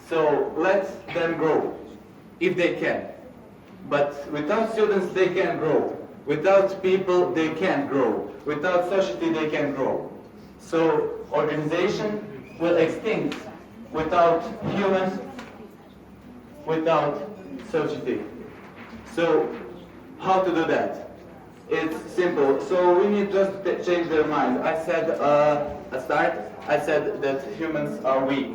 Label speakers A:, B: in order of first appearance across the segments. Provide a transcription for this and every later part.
A: So let them grow, if they can. But without students, they can't grow. Without people, they can't grow. Without society, they can't grow. So organization will extinct without humans, without society. So how to do that? It's simple. So we need just to change their mind. I said I said that humans are weak.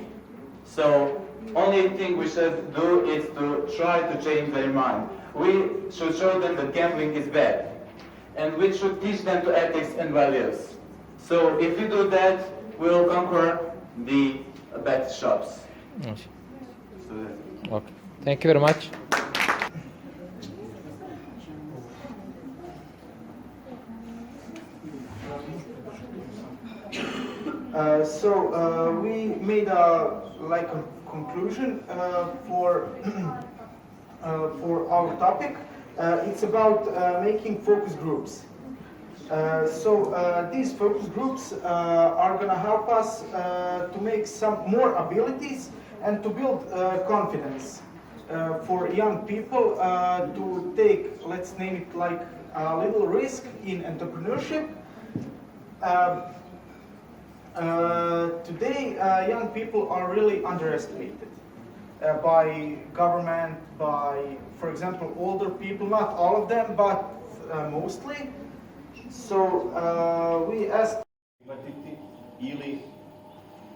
A: So only thing we should do is to try to change their mind. We should show them that gambling is bad. And we should teach them to ethics and values. So if you do that, we'll conquer the bad shops.
B: Okay. Thank you very much.
C: We made a conclusion for our topic. It's about making focus groups. These focus groups are going to help us to make some more abilities and to build confidence for young people to take, let's name it like a little risk in entrepreneurship. Today, young people are really underestimated by government, by, for example, older people, not all of them, but mostly. So we asked
D: ili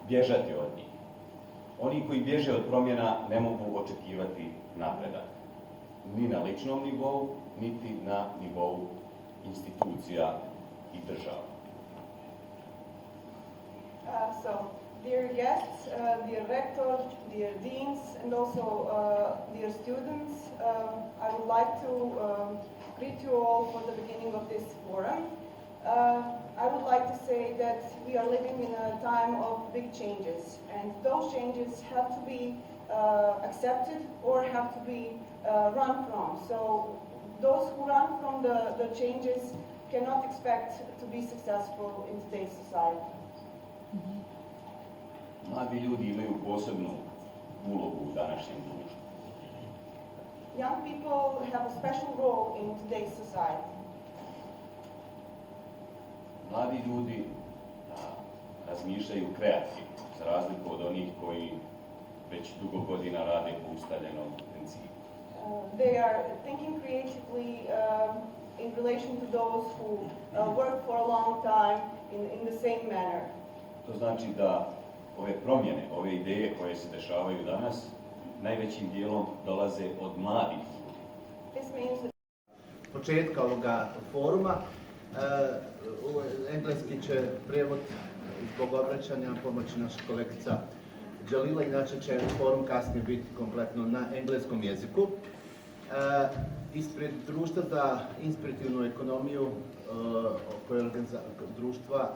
D: bježati od njih. Oni koji bježe od promjena ne mogu očekivati napredak. Ni na ličnom nivou, niti na nivou institucija i država.
E: Dear guests, dear rector, dear deans, and also dear students, I would like to greet you all for the beginning of this forum. I would like to say that we are living in a time of big changes, and those changes have to be accepted or have to be run from. So those who run from the changes cannot expect to be successful in today's society.
D: Mladi ljudi imaju posebnu ulogu u današnjem društvu.
E: Young people have a special role in today's society.
D: Mladi ljudi razmišljaju kreativno, za razliku od onih koji već dugo godina rade po ustaljenom principu.
E: They are thinking creatively in relation to those who work for a long time in the same manner.
D: To znači da ove promjene, ove ideje koje se dešavaju danas, najvećim dijelom dolaze od mladih.
F: Početka ovoga foruma, engleski će prijevod zbog obraćanja pomoći naša kolegica Đalila, inače će forum kasnije biti kompletno na engleskom jeziku. Ispred društva za inspirativnu ekonomiju koje društva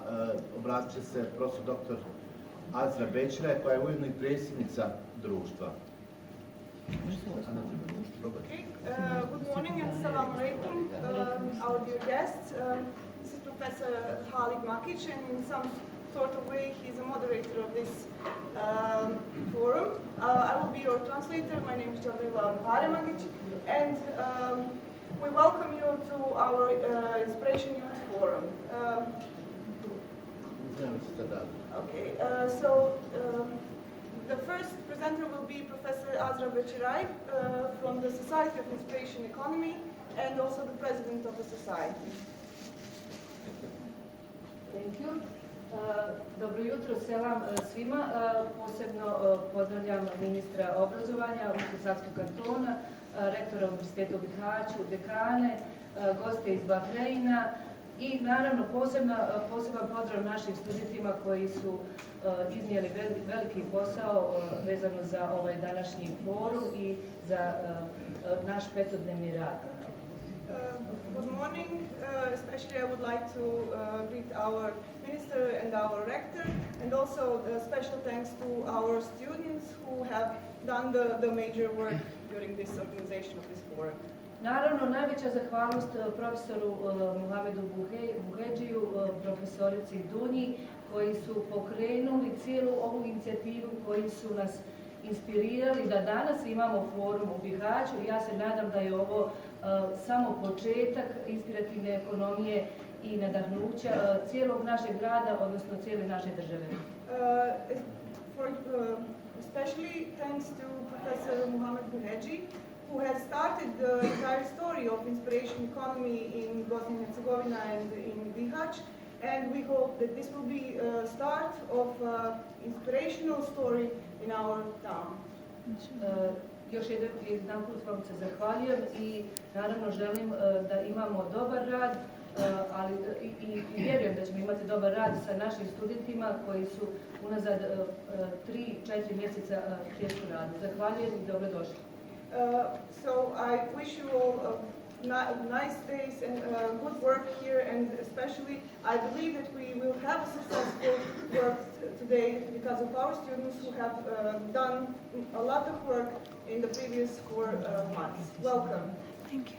F: obratit će se profesor dr. Azra Bećira, koja je ujedno i predsjednica društva.
E: Good morning and salam alaikum, our dear guests. This is Professor Halid Makic, and in some sort of way he's a moderator of this forum. I will be your translator. My name is Jalila Makic, and we welcome you to our Inspiration Youth Forum. The first presenter will be Professor Azra Bećiraj from the Society of Inspiration Economy and also the president of the society.
G: Thank you. Dobro jutro, selam svima. Posebno pozdravljam ministra obrazovanja Bosanskog kantona, rektora Univerziteta u Bihaću, dekane, goste iz Bahreina i naravno poseban pozdrav našim studentima koji su iznijeli veliki posao vezano za ovaj današnji forum i za naš petodnevni rad.
E: Good morning. Especially I would like to greet our minister and our rector, and also special thanks to our students who have done the major work during this organization of this forum.
G: Naravno, najveća zahvalnost profesoru Muhamedu Buhedžiju, profesorici Dunji, koji su pokrenuli cijelu ovu inicijativu, koji su nas inspirirali da danas imamo forum u Bihaću. Ja se nadam da je ovo samo početak inspirativne ekonomije i nadahnuća cijelog našeg grada, odnosno cijele naše države.
E: Especially thanks to Professor Muhammad Buheji, who has started the entire story of inspiration economy in Bosnia and Herzegovina and in Bihać. And we hope that this will be a start of inspirational story in our town.
G: Još jedan put vam se zahvaljujem i naravno želim da imamo dobar rad, ali i vjerujem da ćemo imati dobar rad sa našim studentima koji su unazad 3-4 mjeseca teško radili. Zahvaljujem i dobrodošli.
E: So I wish you all nice days and good work here, and especially I believe that we will have a successful work today because of our students who have done a lot of work in the previous 4 months. Welcome.
B: Thank you.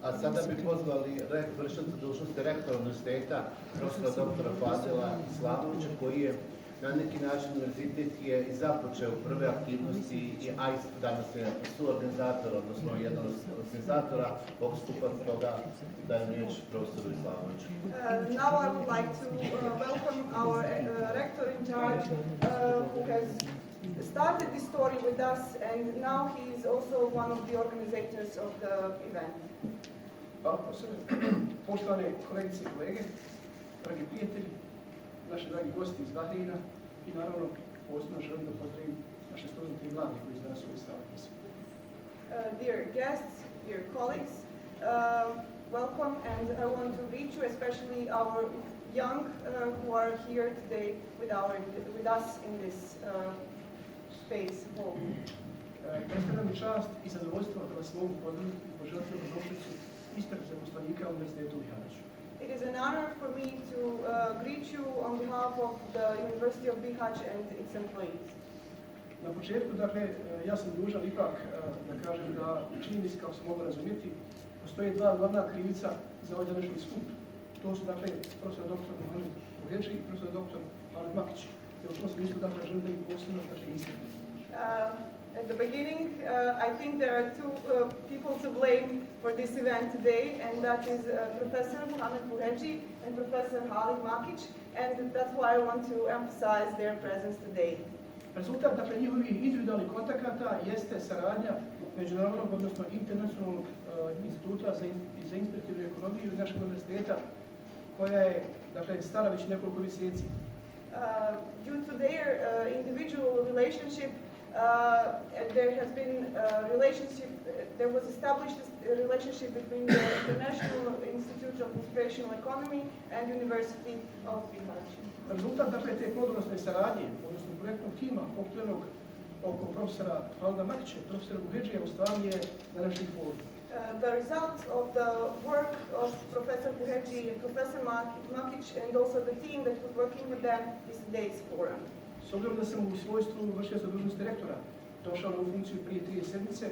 F: A sada bi pozvali vršioca dužnosti rektora univerziteta, profesora dr. Fadila Slamovića, koji je na neki način univerzitet je i započeo prve aktivnosti, a danas je suorganizator, odnosno jedan od organizatora ovog skupa, toga dajem riječ profesoru Islamoviću.
E: Now I would like to welcome our rector in charge who has started this story with us, and now he is also one of the organizators of the event.
H: Hvala posebno. Poštovane kolegice i kolege, dragi prijatelji, naši dragi gosti iz Bahreina i naravno posebno želim da pozdravim naše studente i mlade koji su danas ovdje stavili.
E: Dear guests, dear colleagues, welcome, and I want to greet you, especially our young who are here today with us in this space hall.
H: Predstavljam mi čast i zadovoljstvo da vas mogu pozdraviti i poželiti dobrodošlicu ispred zaposlenika Univerziteta u Bihaću.
E: It is an honor for me to greet you on behalf of the University of Bihać and its employees.
H: Na početku, dakle, ja sam dužan ipak da kažem da čini mi se, kako se mogu razumjeti, postoje 2 glavna krivica za ovaj današnji skup. To su, dakle, profesor dr. Muhammad Buheji i profesor dr. Halid Makić. I u tom smislu, dakle, želim da ih posebno, dakle, istaknem.
E: At the beginning, I think there are 2 people to blame for this event today, and that is Professor Muhammad Buheji and Professor Halid Makić, and that's why I want to emphasize their presence today.
H: Rezultat, dakle, njihovih individualnih kontakata jeste saradnja međunarodnog, odnosno internacionalnog instituta za inspirativnu ekonomiju i našeg univerziteta, koja je, dakle, stara već nekoliko mjeseci.
E: Due to their individual relationship, there was established a relationship between the International Institute of Inspirational Economy and University of Bihać.
H: Rezultat, dakle, te plodonosne saradnje, odnosno projektnog tima okrenog oko profesora Halida Makića i profesora Buheđija u stvari je današnji forum.
E: The result of the work of Professor Buheji and Professor Makić and also the team that was working with them is today's forum.
H: S obzirom da sam u svojstvu vršioca dužnosti rektora došao na ovu funkciju prije 3 sedmice,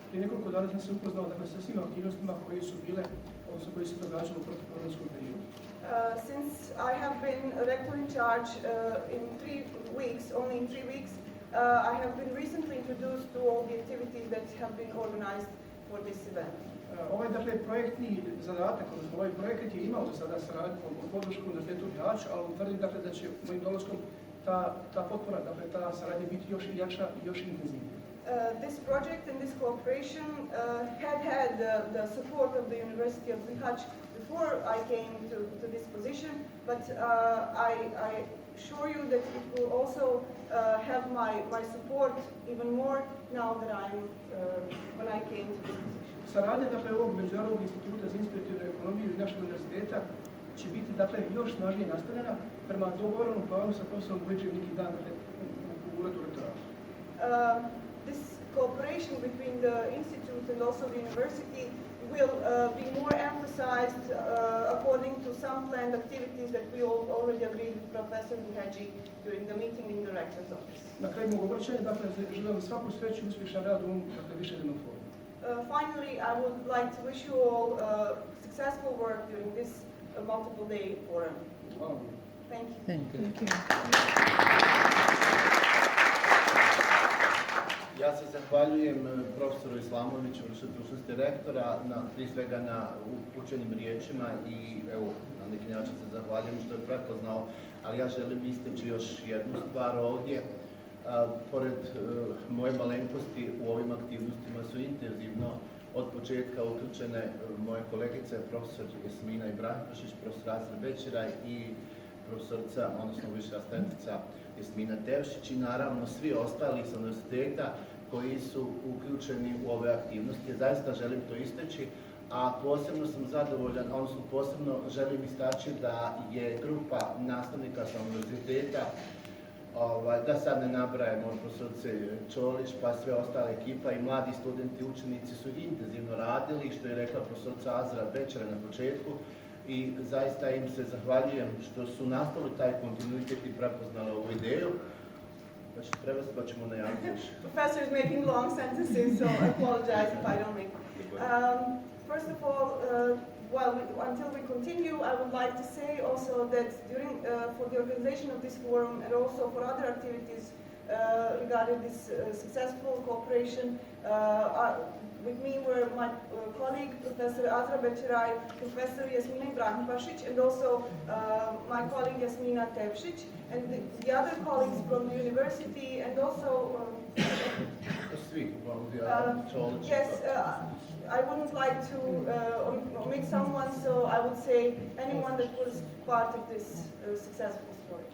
H: prije nekoliko dana sam se upoznao, dakle, sa svim aktivnostima koje su bile, odnosno koje se događale u protektorskom periodu.
E: Since I have been rector in charge in 3 weeks, only in 3 weeks, I have been recently introduced to all the activities that have been organized for this event.
H: Ovaj, dakle, projektni zadatak, odnosno ovaj projekat je imao do sada saradnju o podršku Univerzitetu Bihaću, ali tvrdim, dakle, da će mojim dolaskom ta potpora, dakle, ta saradnja biti još jača i još intenzivnija.
E: This project and this cooperation had the support of the University of Bihać before I came to this position, but I assure you that it will also have my support even more now that when I came to this position.
H: Saradnja, dakle, ovog Međunarodnog instituta za inspirativnu ekonomiju i našeg univerziteta će biti, dakle, još snažnije nastavljena prema dogovorenom planu sa profesorom Buheđijem neki dan, dakle, u uredu rektorata.
E: This cooperation between the institute and also the university will be more emphasized according to some planned activities that we already agreed with Professor Buheji during the meeting in the rector's office.
H: Na kraju mog obraćanja, dakle, želim svaku sreću i uspješan rad u ovom, dakle, višednevnom forumu.
E: Finally, I would like to wish you all successful work during this multiple day forum.
H: Hvala.
E: Thank you.
B: Thank you.
F: Ja se zahvaljujem profesoru Islamoviću, vršitelju dužnosti rektora, prije svega na upućenim riječima i evo, na neki način se zahvaljujem što je prepoznao, ali ja želim isteći još jednu stvar ovdje. Pored moje malenkosti u ovim aktivnostima su intenzivno od početka uključene moje kolegice, profesor Jasmina Ibrahimović, profesor Azra Bećiraj i profesorica, odnosno viša asistentica Jasmina Tevšić i naravno svi ostali sa univerziteta koji su uključeni u ove aktivnosti. Zaista želim to istaći, a posebno sam zadovoljan, odnosno posebno želim istaći da je grupa nastavnika sa univerziteta, da sad ne nabrajamo od profesorice Čolić pa sve ostale ekipa i mladi studenti, učenici su intenzivno radili, što je rekla profesorica Azra Bećiraj na početku, i zaista im se zahvaljujem što su nastavili taj kontinuitet i prepoznali ovu ideju. Znači, prevesti pa ćemo najaviti još.
E: Professor is making long sentences, so I apologize if I don't make. First of all, until we continue, I would like to say also that for the organization of this forum and also for other activities regarding this successful cooperation, with me were my colleague, Professor Azra Bećiraj, Professor Jasmina Ibrahimović, and also my colleague Jasmina Tevšić, and the other colleagues from the university, and also yes, I wouldn't like to omit someone, so I would say anyone that was part of this successful story.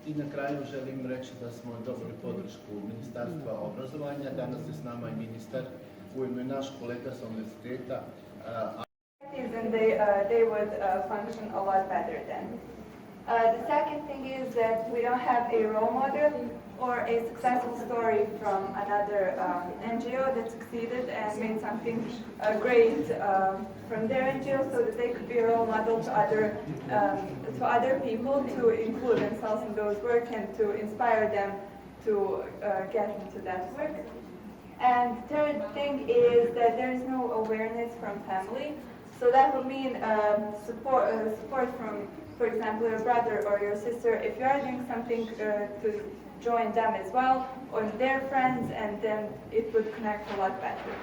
F: I na kraju želim reći da smo dobili podršku Ministarstva obrazovanja. Danas je s nama i ministar, ujedno i naš kolega sa univerziteta.
B: And they would function a lot better then. The second thing is that we don't have a role model or a successful story from another NGO that succeeded and made something great from their NGO, so that they could be a role model to other people to include themselves in those work and to inspire them to get into that work. And third thing is that there is no awareness from family, so that would mean support from, for example, your brother or your sister if you are doing something to join them as well, or their friends, and then it would connect a lot better.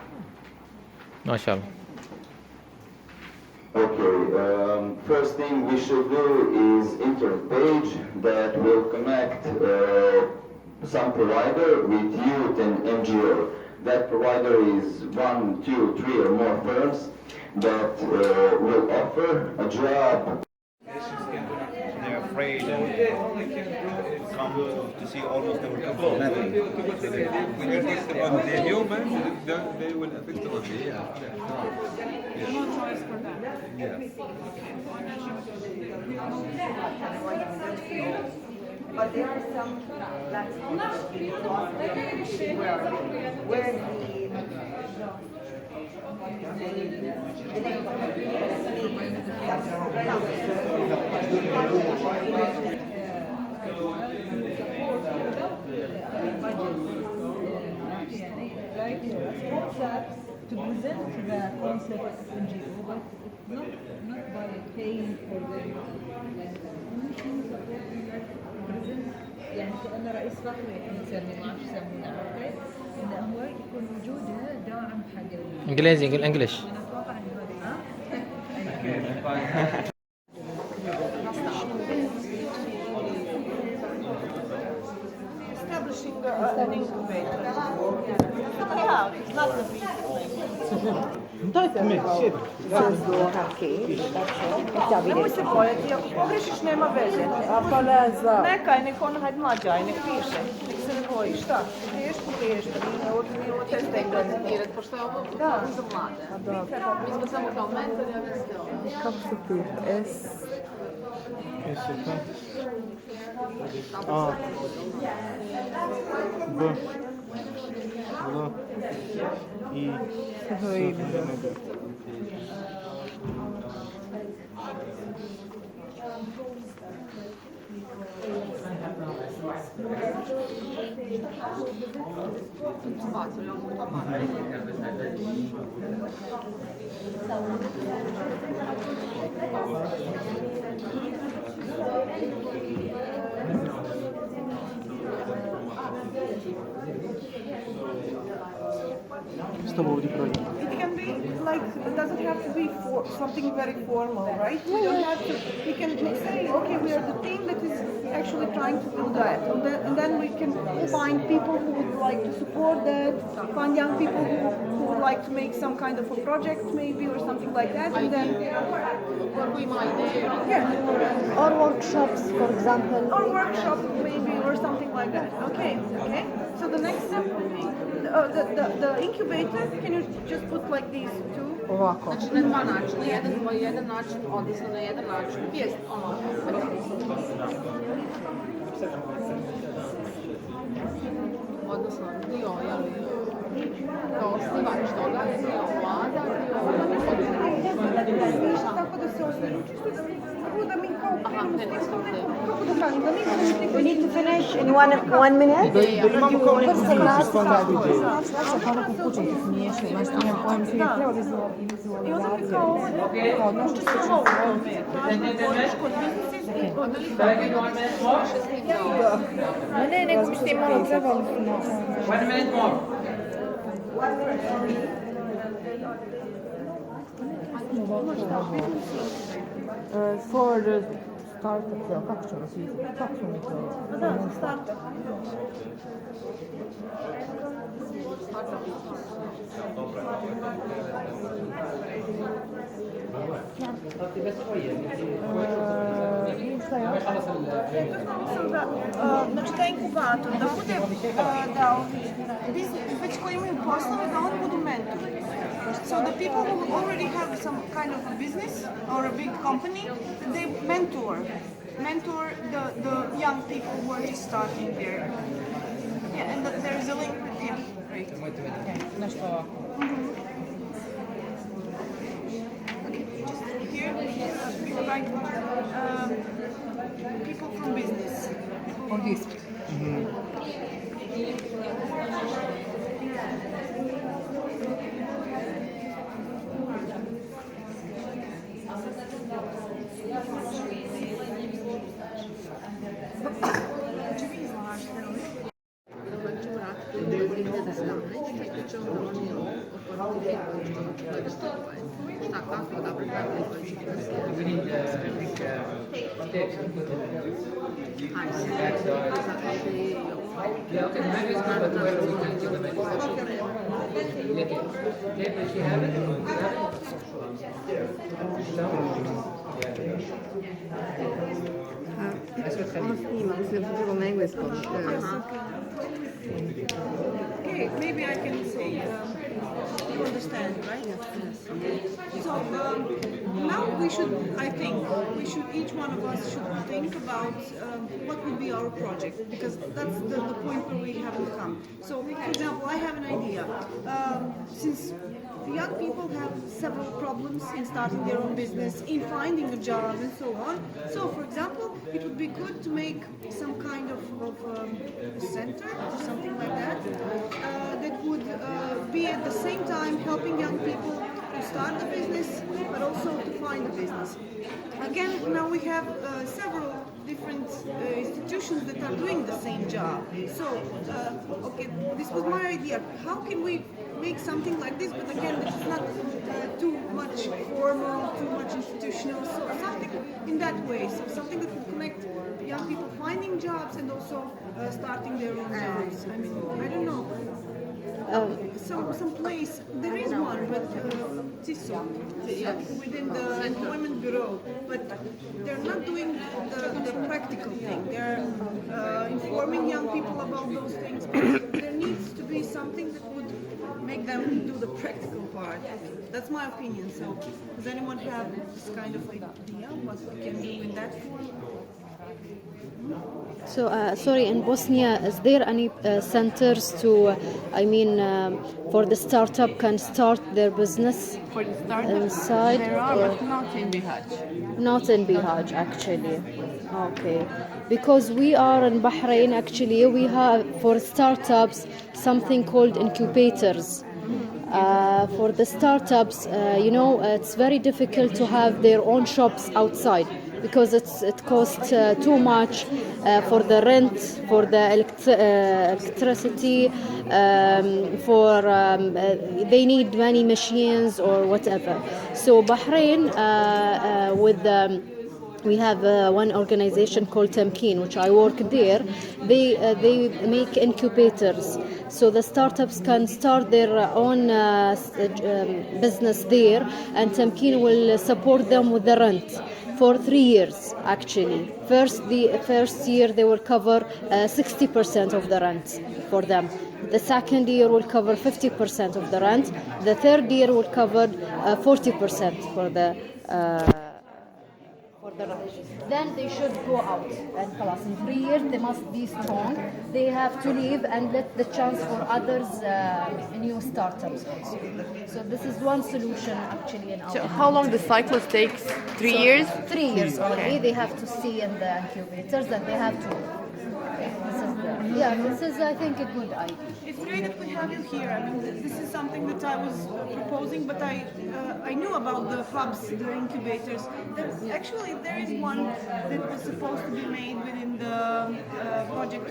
I: MashaAllah.
J: Okay, first thing we should do is internet page that will connect some provider with youth and NGO. That provider is 1, 2, 3 or more firms that will offer a job.
K: They're afraid and come to see almost everything. Nothing.
L: When you talk about the humans, they will affect only.
E: There's no choice for them.
B: But there are some platforms where
M: to present the concept of NGO, but not by paying for the يعني كأنه رئيس فخري نسمي ما اعرف يسمونه اوكي انه هو يكون وجوده داعم حق
I: انجليزي انجلش
M: انا اتوقع انه
E: Establishing an incubator.
M: Nemoj se bojati, ako pogrešiš nema veze. Neka je, nek ono, hajde mlađa, nek piše, nek se ne boji, šta? Teško, ovo testa je prezentirati, pošto je ovo za mlade. Mi smo samo kao mentori, a vi ste ovo. Kako se piše?
I: A B L I
M: It can be like, it doesn't have to be for something very formal, right? We don't have to, we can say, okay, we are the team that is actually trying to do that. And then we can find people who would like to support that, find young people who would like to make some kind of a project maybe or something like that. And then, yeah.
N: Or workshops, for example.
M: Or workshop maybe or something like that. Okay, okay. So the next step, the incubator, can you just put like these two?
N: Ovako.
O: Znači na dva načina, jedan način, odnosno na jedan način, jest ono, odnosno dio, kao osnivač toga, dio vlada,
M: Tako da se osniva, čisto da mi kao krenemo s tim, kako da kažem, da mi krenemo.
N: We need to finish in one minute.
M: I onda bi kao ovo učestvovalo u tome, tražimo podršku od biznisa.
N: Ne, nego bi ste malo trebali. For startups, kako ćemo napisati? Kako ćemo mi to?
M: Da, startup. Znači taj inkubator, da bude, da već koji imaju poslove, da oni budu mentori. So the people who already have some kind of a business or a big company, they mentor the young people who are just starting there. Yeah, and there is a link with him. Great. Okay, just here we write people from business.
N: On this.
O: Šta, kako da pripravili koji će
M: Okay, maybe I can say, you understand, right? So now each one of us should think about what would be our project, because that's the point where we haven't come. So, for example, I have an idea. Since young people have several problems in starting their own business, in finding a job, and so on. So, for example, it would be good to make some kind of center or something like that that would be at the same time helping young people to start the business, but also to find a business. Again, now we have several different institutions that are doing the same job. So, okay, this was my idea. How can we make something like this, but again, this is not too much formal, too much institutional, so something in that way, so something that will connect young people finding jobs and also starting their own jobs. I mean, I don't know. Some place, there is one, but within the employment bureau, but they're not doing the practical thing. They're informing young people about those things. There needs to be something that would make them do the practical part. That's my opinion. So, does anyone have this kind of idea what we can do in that form?
N: So, sorry, in Bosnia, is there any centers to, for the startup can start their business
O: For the startup,
N: inside?
O: there are, but not in Bihać.
N: Not in Bihać, actually. Okay. Because we are in Bahrain, actually, we have for startups something called incubators. For the startups, it's very difficult to have their own shops outside because it costs too much for the rent, for the electricity, they need many machines or whatever. So Bahrain, we have one organization called Tamkeen, which I work there. They make incubators, so the startups can start their own business there, and Tamkeen will support them with the rent for 3 years. Actually, the first year they will cover 60% of the rent for them. The second year will cover 50% of the rent. The third year will cover 40% for the rent. Then they should go out, and plus in 3 years they must be strong. They have to leave and let the chance for others, new startups also. So this is one solution actually in our.
O: So how long the cycle takes? 3 years?
N: 3 years only. They have to stay in the incubators, and they have to. This is I think a good idea.
P: It's great that we have you here. I mean, this is something that I was proposing, but I knew about the hubs, the incubators. Actually, there is one that was supposed to be made within the project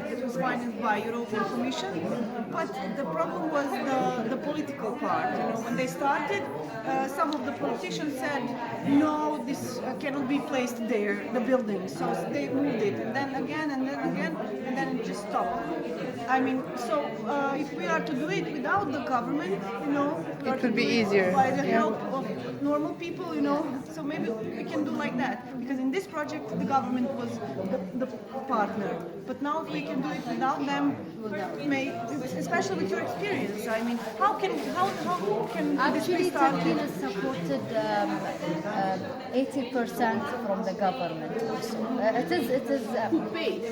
P: that was financed by European Commission. But the problem was the political part. You know, when they started, some of the politicians said, no, this cannot be placed there, the building. So they moved it, and then again, and then again, and then it just stopped. I mean, so if we are to do it without the government, you know,
O: it would be easier.
P: By the help of normal people, you know, so maybe we can do like that. Because in this project, the government was the partner. But now if we can do it without them, especially with your experience, I mean, how can
N: actually
P: this be started?
N: Turkey is supported 80% from the government also. It is
O: who pays?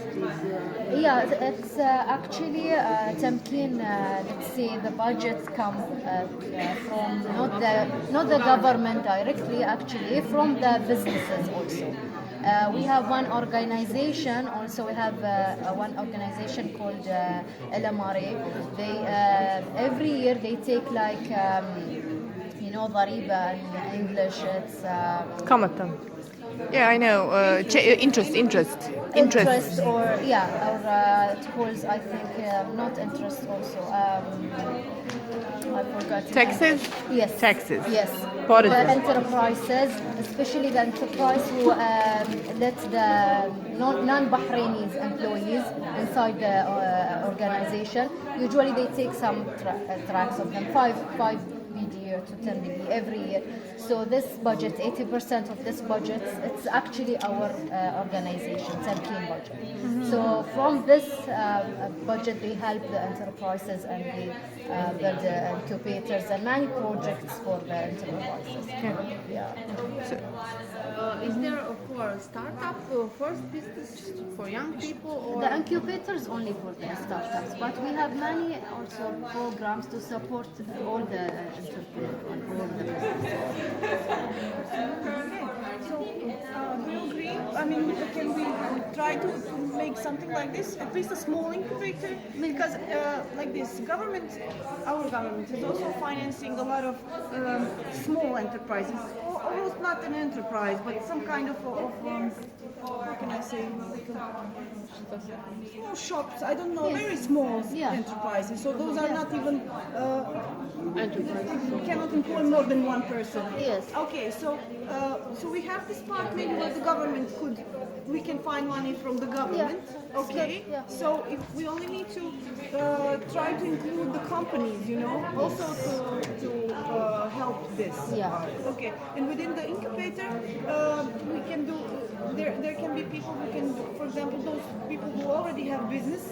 N: Yeah, it's actually Tamkeen. Let's say the budgets come from not the government directly, actually from the businesses also. We have one organization. Also, we have one organization called LMRA. They every year they take like ضريبة in English. It's
O: Kamatan. Yeah, I know. Interest,
N: or it calls, I think, not interest also. I forgot.
O: Taxes?
N: Yes.
O: Taxes.
N: Yes.
O: What is
N: the
O: it?
N: enterprises, especially the enterprise who let the non-Bahrainis employees inside the organization. Usually they take some tracks of them, 5 BD to 10 BD every year. So this budget, 80% of this budget, it's actually our organization, Tamkeen budget. So from this budget, they help the enterprises and they build incubators and many projects for the enterprises.
O: So, is there for startup first business for young people? Or?
N: The incubators only for the startups, but we have many also programs to support all the entrepreneurs and all the businesses.
P: So, do you agree? I mean, can we try to make something like this, at least a small incubator? Because like this, our government is also financing a lot of small enterprises, almost not an enterprise, but some kind of how can I say, small shops, I don't know, very small enterprises. So those are not even enterprises. We cannot employ more than one person.
N: Yes.
P: Okay, so we have this part maybe where the government we can find money from the government.
N: Yeah.
P: Okay.
N: Yeah.
P: So if we only need to try to include the companies, you know, also to help this.
N: Yeah.
P: Okay. And within the incubator, we can do. There can be people who can, for example, those people who already have business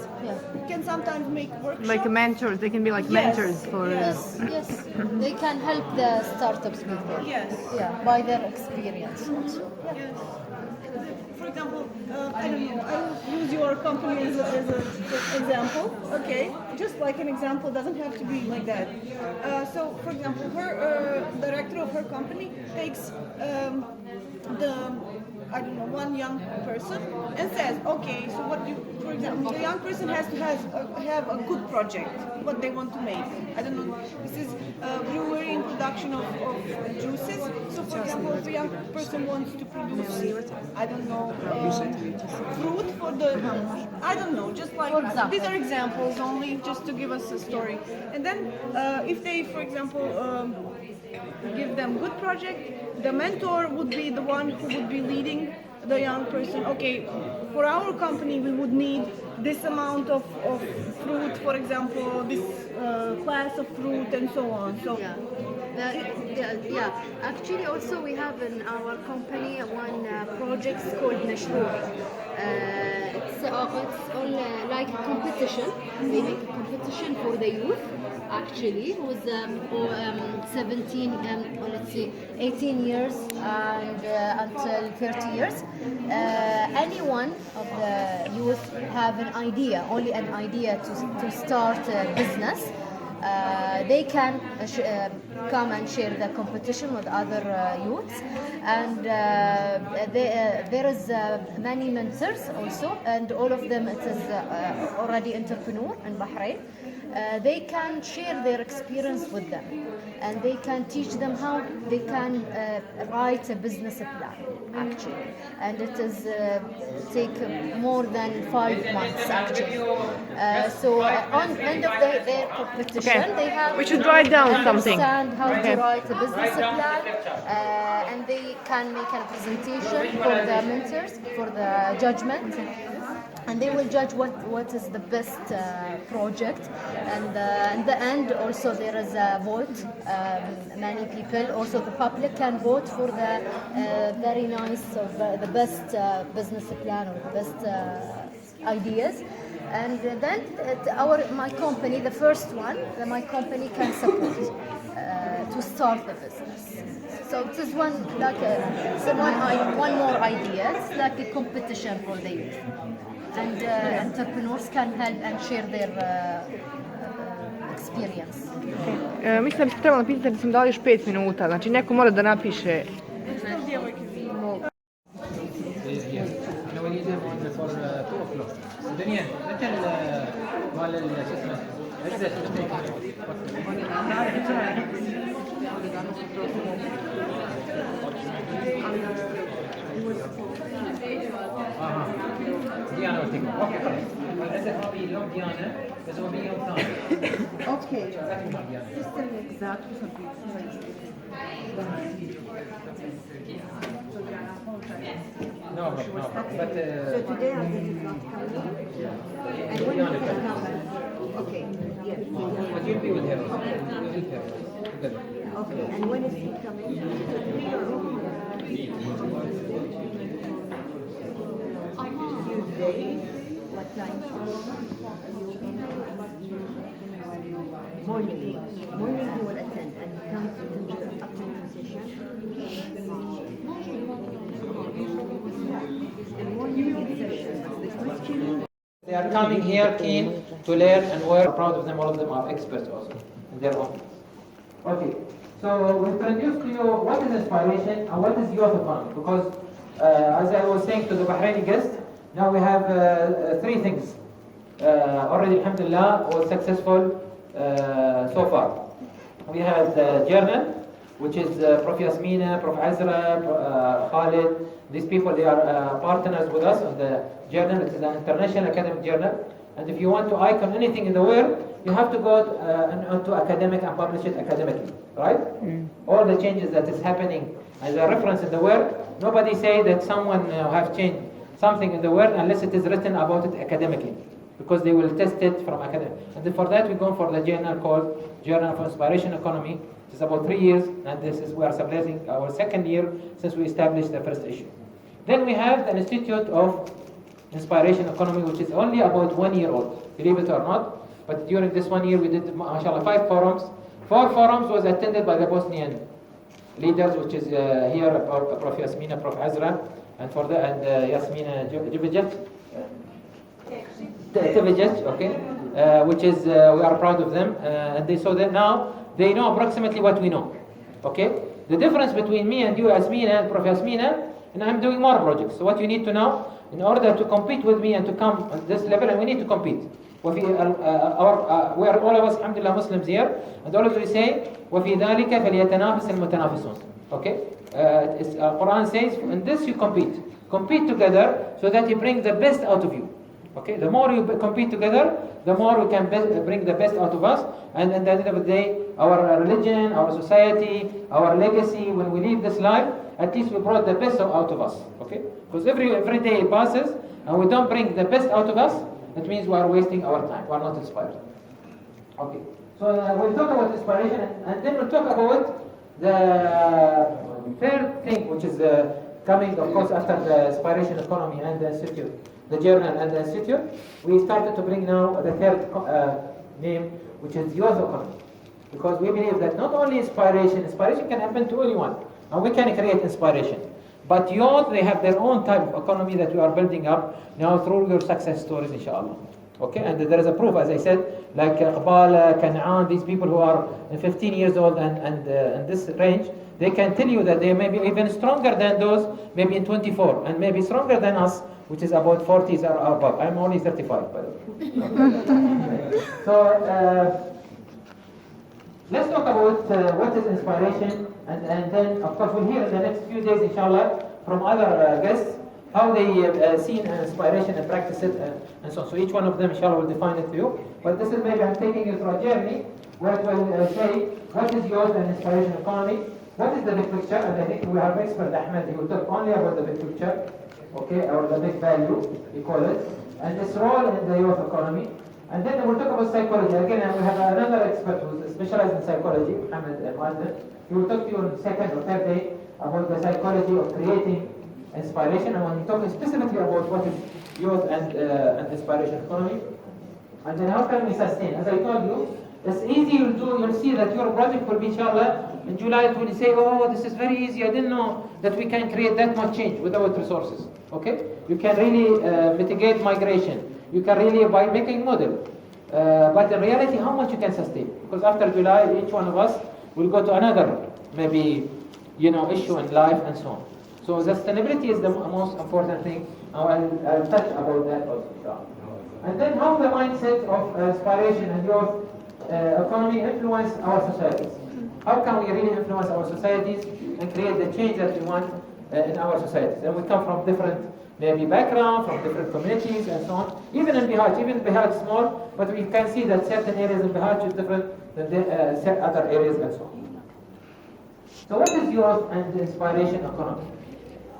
P: can sometimes make workshops.
O: Like mentors, they can be like mentors for.
N: Yes. They can help the startups with them.
P: Yes.
N: Yeah, by their experience also.
P: Yes. For example, I don't know, I will use your company as an example. Okay, just like an example, doesn't have to be like that. So, for example, her director of her company takes the I don't know, one young person and says, okay, so what do you, for example, the young person has to have a good project, what they want to make. I don't know, this is brewery in production of juices. So for example, if a young person wants to produce, I don't know, fruit for the, I don't know, just like, these are examples only just to give us a story. And then if they, for example, give them good project, the mentor would be the one who would be leading the young person. Okay, for our company we would need this amount of fruit, for example, this class of fruit and so on. So
N: yeah. Actually, also we have in our company one project called Mashroor. It's all like a competition. We make a competition for the youth. Actually, who's 17, let's see, 18 years and until 30 years. Any one of the youth have an idea, only an idea to start a business. They can come and share the competition with other youths, and there is many mentors also, and all of them it is already entrepreneur in Bahrain. They can share their experience with them, and they can teach them how they can write a business plan actually, and it is take more than 5 months actually. So on end of their competition, they have
M: we should write down something.
N: Understand how to write a business plan, and they can make a presentation for the mentors for the judgment. And they will judge what is the best project, and in the end also there is a vote. Many people, also the public, can vote for the very nice, the best business plan or the best ideas. And then my company, the first one, my company can support to start the business. So it is one more idea. It's like a competition for the youth. And entrepreneurs can help and share their experience.
M: Mislim da bismo trebali pitati da sam dali još 5 minuta, znači neko mora da napiše.
Q: ديانة والتقوى. اوكي خلاص. عندك هذه اليوم ديانة بس هو بيجي يوم ثاني.
M: Okay.
Q: No, but
N: so today I will not come and when you can come. Okay. Yes.
Q: But you'll be with her. You'll meet her. Together.
N: Okay. And when is he coming? Tuesday. What time? Morning. Morning he will attend and he comes to the afternoon session. And morning session.
Q: They are coming here keen to learn and we're proud of them. All of them are experts also in their own. Okay, so we've introduced to you what is inspiration and what is youth economy, because as I was saying to the Bahraini guest, now we have 3 things. Already, alhamdulillah, was successful so far. We have the journal, which is Prof. Yasmina, Prof. Azra, Khalid. These people, they are partners with us on the journal. It is an international academic journal. And if you want to icon anything in the world, you have to go onto academic and publish it academically, right? All the changes that is happening as a reference in the world, nobody say that someone have changed something in the world unless it is written about it academically, because they will test it from academic. And for that, we're going for the journal called Journal of Inspiration Economy. It's about 3 years, and this is we are celebrating our 2nd year since we established the first issue. Then we have the Institute of Inspiration Economy, which is only about 1 year old, believe it or not. But during this 1 year, we did, mashallah, 5 forums. 4 forums was attended by the Bosnian leaders, which is here, Prof. Yasmina, Prof. Azra, and Yasmina Tivijic, okay, which is, we are proud of them. And they saw that now, they know approximately what we know, okay? The difference between me and you, Yasmina, and Prof. Yasmina, and I'm doing more projects. So what you need to know, in order to compete with me and to come at this level, and we need to compete. We are all of us, alhamdulillah, Muslims here, and all of you say, وَفِي ذَلِكَ فَلْيَتَنَافَسِ الْمُتَنَافِسُونَ. Okay? Quran says, in this you compete. Compete together so that you bring the best out of you. Okay? The more you compete together, the more we can bring the best out of us. And at the end of the day, our religion, our society, our legacy, when we leave this life, at least we brought the best out of us. Okay? Because every day passes and we don't bring the best out of us, it means we are wasting our time. We are not inspired. Okay. So we'll talk about inspiration, and then we'll talk about the third thing, which is coming, of course, after the inspiration economy and the institute, the journal and the institute. We started to bring now the third name, which is youth economy, because we believe that not only inspiration can happen to anyone, and we can create inspiration. But youth, they have their own type of economy that we are building up now through your success stories, inshallah. Okay, and there is a proof, as I said, like Iqbal, Kan'an, these people who are 15 years old and in this range, they can tell you that they may be even stronger than those, maybe in 24, and maybe stronger than us, which is about 40s or above. I'm only 35, by the way. So, let's talk about what is inspiration, and then, of course, we'll hear in the next few days, inshallah, from other guests, how they see inspiration and practice it, and so on. So each one of them, inshallah, will define it to you. But this is maybe I'm taking you through a journey where it will say what is yours and inspiration economy, what is the big picture, and I think we have expert Ahmed, he will talk only about the big picture, okay, or the big value, we call it, and its role in the youth economy. And then we'll talk about psychology. Again, we have another expert who specializes in psychology, Mohammed Al-Muazzin. He will talk to you on the second or third day about the psychology of creating inspiration, and when we talk specifically about what is youth and inspiration economy, and then how can we sustain. As I told you, it's easy. You'll see that your project will be, inshallah, in July. It will say, oh, this is very easy. I didn't know that we can create that much change without resources. Okay, you can really mitigate migration. You can really by making model. But in reality, how much you can sustain? Because after July, each one of us will go to another maybe issue in life and so on. So sustainability is the most important thing. I'll touch about that also. And then how the mindset of inspiration and youth economy influence our societies. How can we really influence our societies and create the change that we want in our societies? And we come from different maybe background, from different communities and so on. Even in Bihar is small, but we can see that certain areas in Bihar is different than other areas and so on. So what is youth and inspiration economy?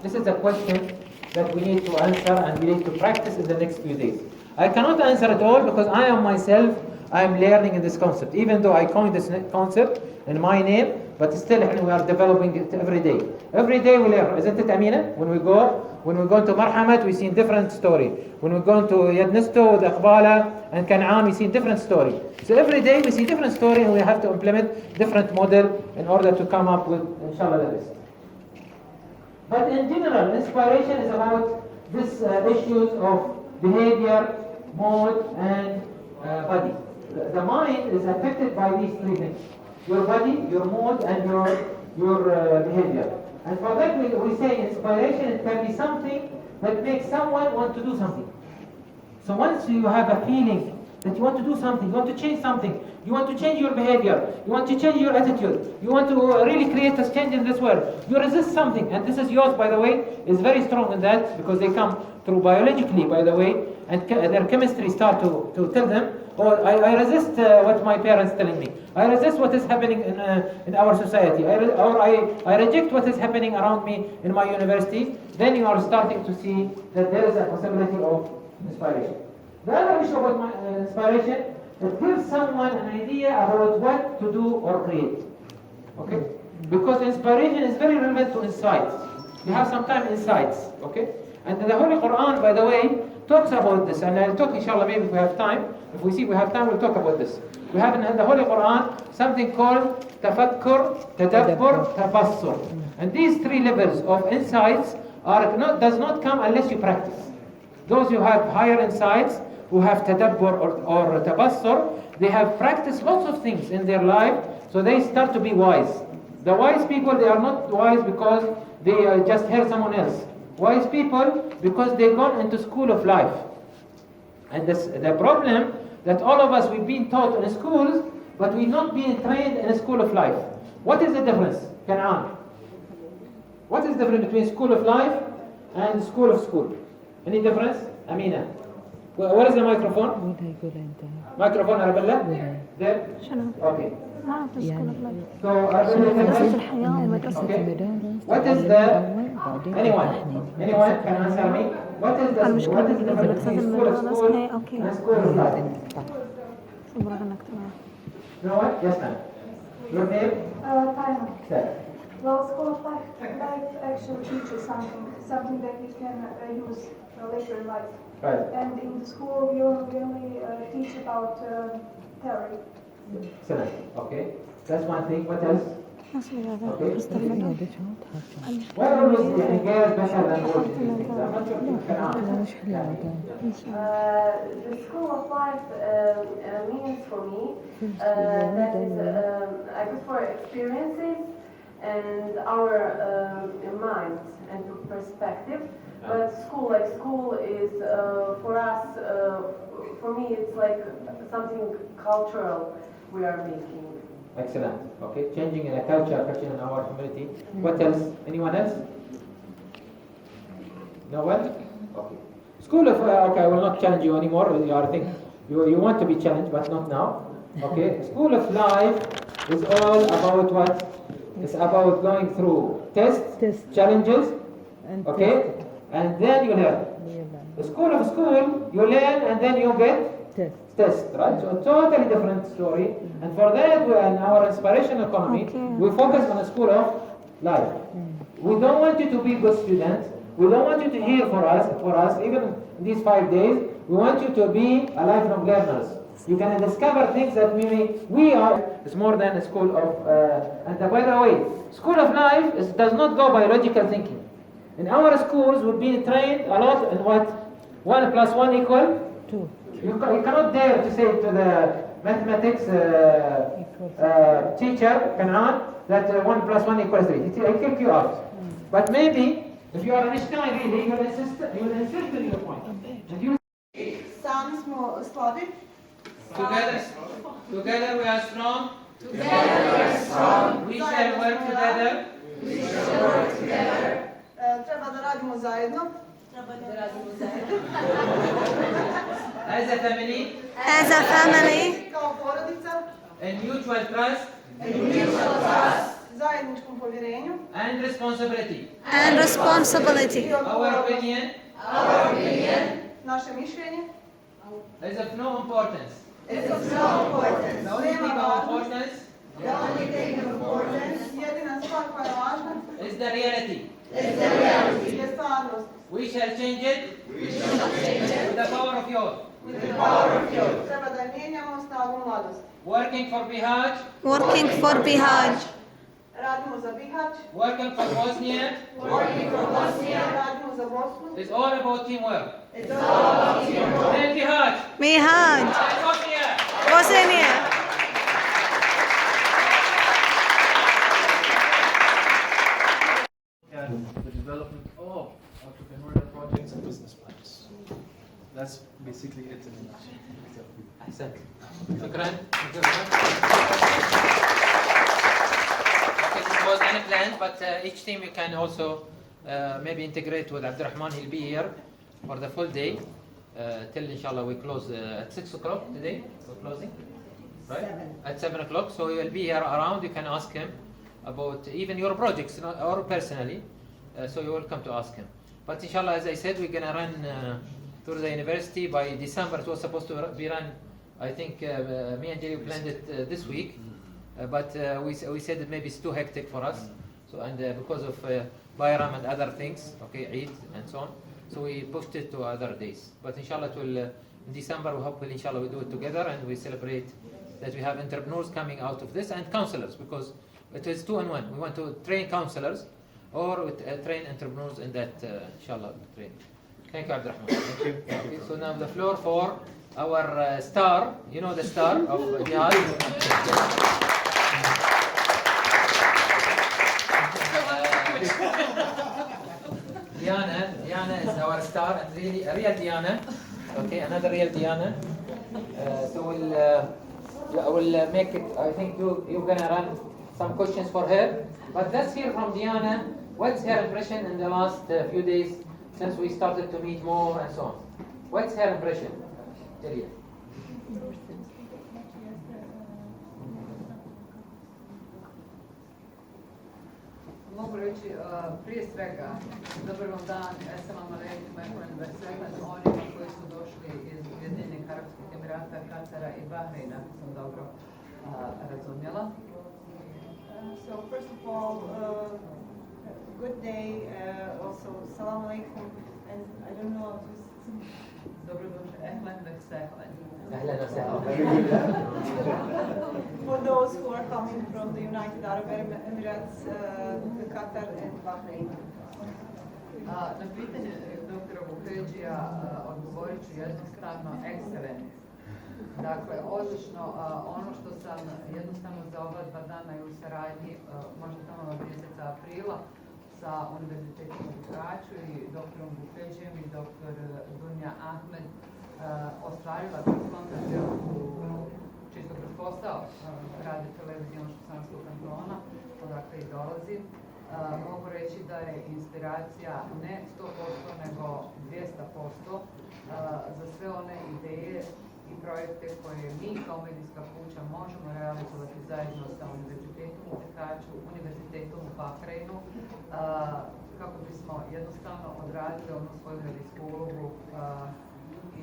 Q: This is a question that we need to answer and we need to practice in the next few days. I cannot answer it all because I am myself, I am learning in this concept. Even though I coined this concept in my name, but still we are developing it every day. Every day we learn, isn't it, Amina? When we go to Marhamat, we see a different story. When we go to Yadnisto with Iqbala and Kan'an, we see a different story. So every day we see a different story and we have to implement different model in order to come up with, inshallah, the best. But in general, inspiration is about these issues of behavior, mood, and body. The mind is affected by these three things: your body, your mood, and your behavior. And for that, we say inspiration, it can be something that makes someone want to do something. So once you have a feeling that you want to do something, you want to change something, you want to change your behavior, you want to change your attitude, you want to really create a change in this world, you resist something, and this is yours, by the way, is very strong in that, because they come through biologically, by the way, and their chemistry start to tell them, oh, I resist what my parents telling me, I resist what is happening in our society, I reject what is happening around me in my university. Then you are starting to see that there is a possibility of inspiration. The other issue about inspiration, it gives someone an idea about what to do or create. Okay? Because inspiration is very relevant to insights. You have sometimes insights. Okay? And the Holy Quran, by the way, talks about this. And I'll talk, inshallah, maybe if we have time. If we see we have time, we'll talk about this. We have in the Holy Quran something called tafakkur, tadabbur, tabassur. And these three levels of insights does not come unless you practice. Those who have higher insights, who have tadabbur or tabassur, they have practiced lots of things in their life, so they start to be wise. The wise people, they are not wise because they just hear someone else. Wise people, because they gone into school of life. And the problem that all of us, we've been taught in schools, but we're not being trained in a school of life. What is the difference, Kanaan? What is the difference between school of life and school of school? Any difference? Amina. Where is the microphone? Microphone Arabella? There? Okay. So okay. What is the anyone can answer me? What is the difference between school of school and school of life? No what? Yes ma'am. Your name? Sir.
R: Well, school of life actually teaches something that you can use later in life.
Q: Right.
R: And in the school, we only teach about theory.
Q: Excellent. Okay. That's one thing. What else? Okay. Why always the girls better than boys in these things? I'm not sure if you can answer.
S: The school of life means for me that is a good for experiences and our minds and perspective. But school is for us, for me, it's like something cultural we are making.
Q: Excellent. Okay, changing in a culture in our community. What else? Anyone else? No one? Okay. School of okay, I will not challenge you anymore. You want to be challenged, but not now. Okay. School of life is all about what? It's about going through tests, challenges. Okay. And then you learn. The school of school, you learn and then you get test, right? So totally different story. And for that, in our inspirational economy, we focus on the school of life. We don't want you to be good students. We don't want you to hear for us, even in these 5 days. We want you to be a lifelong learners. You can discover things that we are. It's more than a school of. And by the way, school of life does not go by logical thinking. In our schools, we've been trained a lot in what 1 + 1 = 2. You cannot dare to say to the mathematics teacher, Kanaan, that 1 + 1 = 3. He'll kick you out. But maybe, if you are an Einstein really, you will insist on your point. And you
E: Sami smo slabi.
Q: Together we are strong. Together we are strong. We shall work together. We shall work together.
E: Treba da radimo zajedno.
Q: As a family.
E: As a family. Kao porodica.
Q: In mutual trust.
E: In mutual trust. Zajedničkom povjerenju.
Q: And responsibility.
E: And responsibility.
Q: Our opinion.
E: Our opinion. Naše mišljenje.
Q: Is of no importance.
E: It's of no importance.
Q: The only thing of importance.
E: The only thing of importance. Jedina stvar koja je važna.
Q: Is the reality.
E: Is the reality. Je stvarnost.
Q: We shall change it. We shall change it. With the power of youth.
E: With the power of youth. Treba da je mijenjamo snagom mladosti.
Q: Working for Bihać.
E: Working for Bihać. Radimo za Bihać.
Q: Working for Bosnia.
E: Working for Bosnia. Radimo za Bosnu.
Q: It's all about teamwork.
E: It's all about teamwork.
Q: And Bihać.
E: Bihać.
Q: And Bosnia.
E: Bosnia.
T: The development of entrepreneurial projects and business plans. That's basically it in a nutshell.
Q: أحسنت. شكرا. Okay, this was unplanned, but each team you can also maybe integrate with Abdurrahman. He'll be here for the full day till inshallah we close at 6 o'clock today. We're closing, right? At 7 o'clock. So he will be here around. You can ask him about even your projects or personally. So you're welcome to ask him. But inshallah, as I said, we're gonna run through the university by December. It was supposed to be run. I think me and Jerry planned it this week, but we said that maybe it's too hectic for us. So because of Bayram and other things, okay, Eid and so on. So we pushed it to other days. But inshallah, it will in December. We hope inshallah we do it together and we celebrate that we have entrepreneurs coming out of this and counselors, because it is 2 in 1. We want to train counselors or train entrepreneurs in that inshallah training. Thank you, Abdurrahman. Thank you. Okay, so now the floor for our star. You know the star of Jihad. Diana is our star, and really a real Diana. Okay, another real Diana. So we'll make it. I think you're gonna run some questions for her. But let's hear from Diana. What's her impression in the last few days since we started to meet more and so on? What's her impression? Jalila.
U: Mogu reći prije svega dobar vam dan SMA Malejtima i onima koji su došli iz Ujedinjenih Arapskih Emirata, Katara i Bahreina, ako sam dobro razumjela.
P: So first of all, good day, also salam alaikum, and I don't know if
U: Dobrodošli, ehlen ve sehlen.
P: For those who are coming from the United Arab Emirates, Qatar and Bahrain.
U: Na pitanje doktora Bukedžija odgovorit ću jednostavno excellent. Dakle, odlično, ono što sam jednostavno za ova 2 dana i u saradnji, možda tamo od mjeseca aprila, sa Univerzitetom u Kraću i doktorom Bukedžijem i doktor Dunja Ahmed ostvarila kroz kontakt čisto kroz posao radi televizije Španskog kantona, odakle i dolazim. Mogu reći da je inspiracija ne 100% nego 200% za sve one ideje i projekte koje mi kao medijska kuća možemo realizovati zajedno sa Univerzitetom u Kraću, Univerzitetom u Bahreinu, kako bismo jednostavno odradili onu svoju medijsku ulogu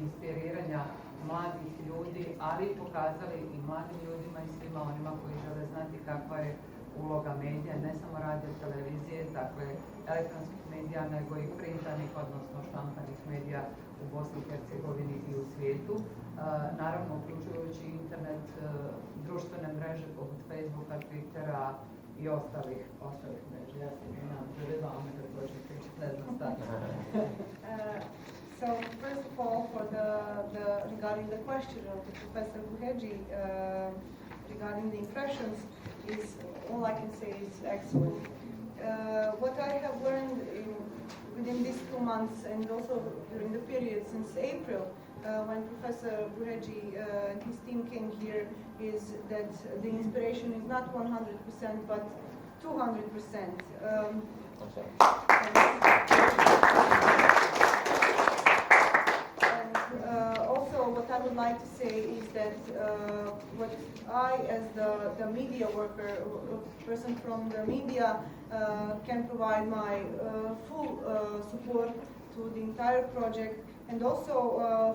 U: inspiriranja mladih ljudi, ali i pokazali i mladim ljudima i svima onima koji žele znati kakva je uloga medija, ne samo radio televizije, dakle elektronskih medija, nego i printanih, odnosno štampanih medija u Bosni i Hercegovini i u svijetu. Naravno, uključujući internet, društvene mreže poput Facebooka, Twittera i ostalih mreža. Ja se imam želevame da dođe pričati, ne znam šta.
P: So first of all, for regarding the question of the Professor Bukedji regarding the impressions, is all I can say is excellent. What I have learned within these 2 months and also during the period since April, when Professor Bukedji and his team came here, is that the inspiration is not 100% but 200%. Also, what I would like to say is that what I, as the media worker, a person from the media, can provide my full support to the entire project, and also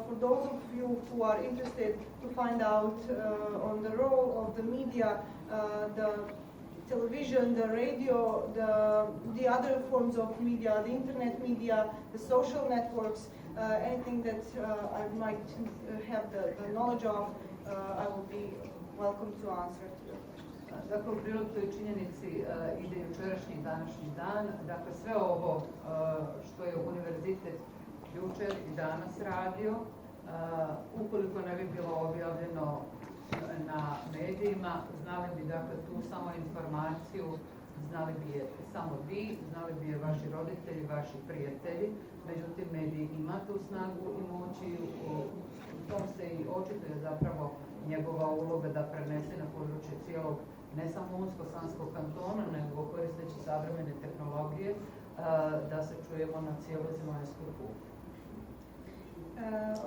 P: for those of you who are interested to find out on the role of the media, the television, the radio, the other forms of media, the internet media, the social networks, anything that I might have the knowledge of, I will be welcome to answer to your questions.
U: Dakle, u prilog toj činjenici ide jučerašnji i današnji dan. Dakle, sve ovo što je univerzitet jučer i danas radio, ukoliko ne bi bilo objavljeno na medijima, znali bi dakle tu samo informaciju, znali bi je samo vi, znali bi je vaši roditelji, vaši prijatelji. Međutim, medij ima tu snagu i moći, u tom se i očituje zapravo njegova uloga da prenese na područje cijelog, ne samo Unsko-Sanskog kantona, nego koristeći savremene tehnologije, da se čujemo na cijeloj zemaljskoj kugli.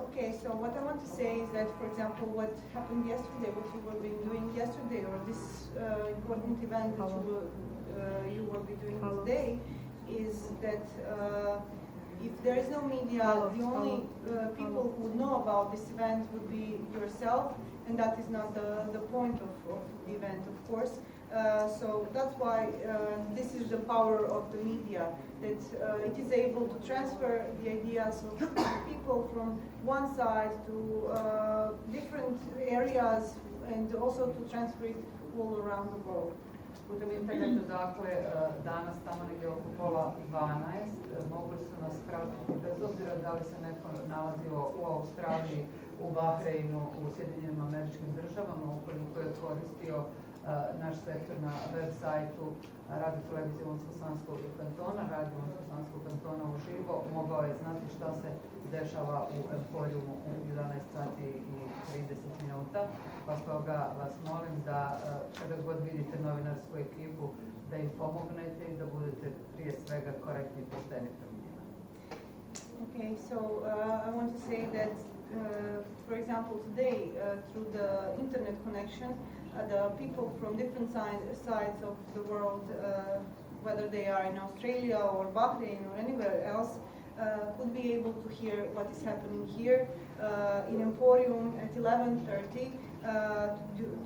P: Okay, so what I want to say is that, for example, what happened yesterday, what you were doing yesterday, or this important event that you will be doing today, is that if there is no media, the only people who would know about this event would be yourself, and that is not the point of the event, of course. So that's why this is the power of the media, that it is able to transfer the ideas of people from one side to different areas, and also to transfer it all around the world.
U: Putem internetu, dakle, danas tamo negdje oko 11:30 mogli su nas pratiti, bez obzira da li se neko nalazio u Australiji, u Bahreinu, u Sjedinjenim Američkim Državama, ukoliko je koristio naš sektor na web sajtu Radio televizije Unsko-Sanskog kantona, Radio Unsko-Sanskog kantona uživo, mogao je znati šta se dešava u Emporiumu u 11 sati i 30 minuta. Pa stoga vas molim da kada god vidite novinarsku ekipu, da im pomognete i da budete prije svega korektni i pošteni prema njima.
P: Okay, so I want to say that, for example, today, through the internet connection, the people from different sides of the world, whether they are in Australia or Bahrain or anywhere else, could be able to hear what is happening here in Emporium at 11:30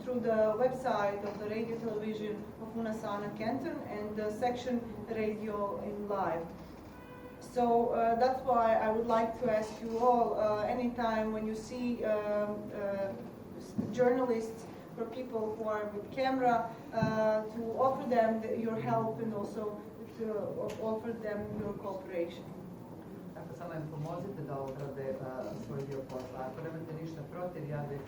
P: through the website of the radio television of Unasana Canton and the section radio in live. So that's why I would like to ask you all, anytime when you see journalists or people who are with camera, to offer them your help and also to offer them your cooperation.
U: Dakle, samo im pomozite da odrade svoj dio posla. Ako nemate ništa protiv, ja bih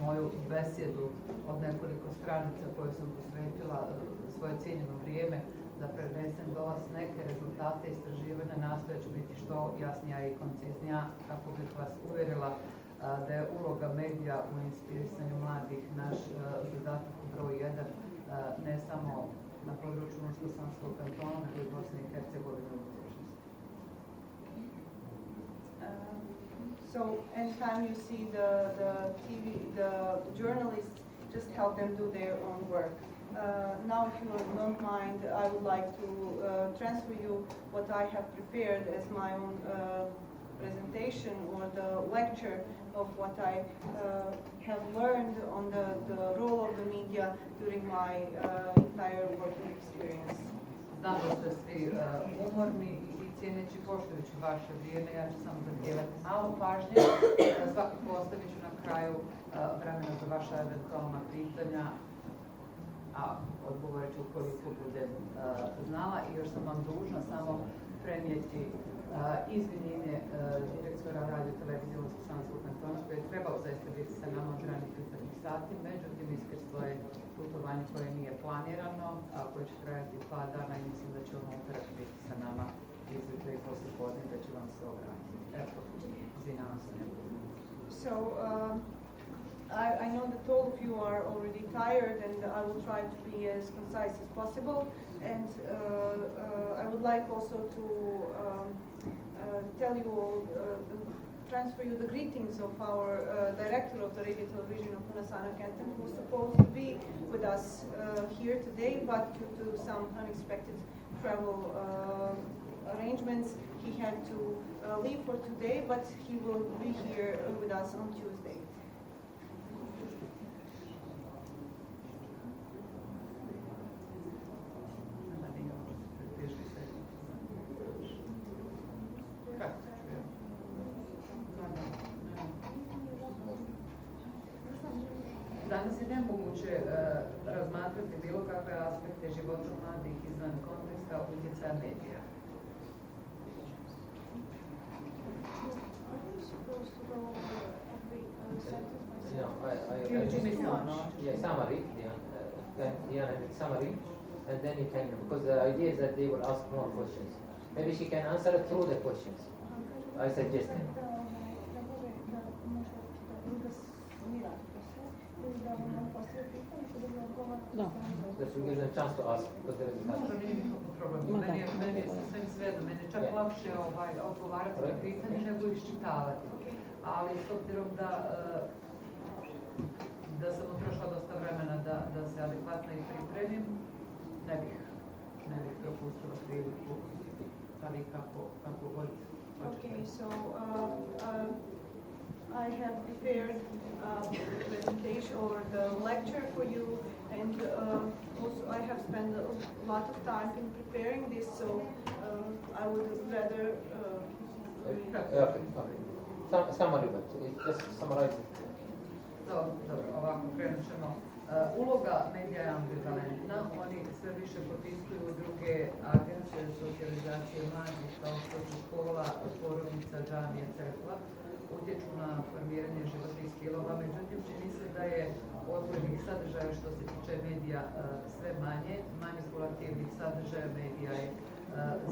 U: moju besjedu od nekoliko stranica koje sam posvetila svoje cijenjeno vrijeme da prenesem do vas neke rezultate istraživanja, nastojat ću biti što jasnija i konciznija kako bih vas uvjerila da je uloga medija u inspirisanju mladih naš zadatak broj 1, ne samo na području Unsko-Sanskog kantona, nego i Bosne i Hercegovine u budućnosti.
P: So anytime you see the TV, the journalists, just help them do their own work. Now, if you don't mind, I would like to transfer you what I have prepared as my own presentation or the lecture of what I have learned on the role of the media during my entire working experience.
U: Znam da ste svi umorni i cijeneći poštujući vaše vrijeme, ja ću samo zahtijevati malo pažnje. Svakako ostavit ću na kraju vremena za vaša eventualna pitanja, a odgovorit ću koliko budem znala. I još sam vam dužna samo prenijeti izvinjenje direktora Radio televizije Unsko-Sanskog kantona koji je trebao zaista biti sa nama od ranih jutarnjih sati, međutim iskrslo je putovanje koje nije planirano, a koje će trajati 2 dana i mislim da će on utorak biti sa nama izjutra i poslije podne da će vam se obratiti. Evo, izvinjavam se.
P: So I know that all of you are already tired, and I will try to be as concise as possible. And I would like also to tell you all, transfer you the greetings of our director of the radio television of Unasana Canton, who was supposed to be with us here today, but due to some unexpected travel arrangements, he had to leave for today, but he will be here with us on Tuesday.
U: Danas je nemoguće razmatrati bilo kakve aspekte života mladih izvan konteksta utjecaja medija.
Q: Summary, and then you can, because the idea is that they will ask more questions. Maybe she can answer it through the questions. I suggest it.
N: Da.
Q: That will give them a chance to ask, because there is
U: Meni je sve svejedno, meni je čak lakše odgovarati na pitanje nego iščitavati. Ali s obzirom da sam utrošila dosta vremena da se adekvatno i pripremim, ne bih propustila priliku, ali kako god.
P: Okay, so I have prepared the presentation or the lecture for you, and also I have spent a lot of time in preparing this, so I would rather...
Q: Summary, but just summarize it.
U: Dobro, ovako krenut ćemo. Uloga medija je ambivalentna, oni sve više potiskuju druge agencije socijalizacije mladih kao što su škola, porodica, džamija, crkva, utječu na formiranje životnih stilova, međutim čini se da je odgojnih sadržaja što se tiče medija sve manje, manipulativnih sadržaja medija je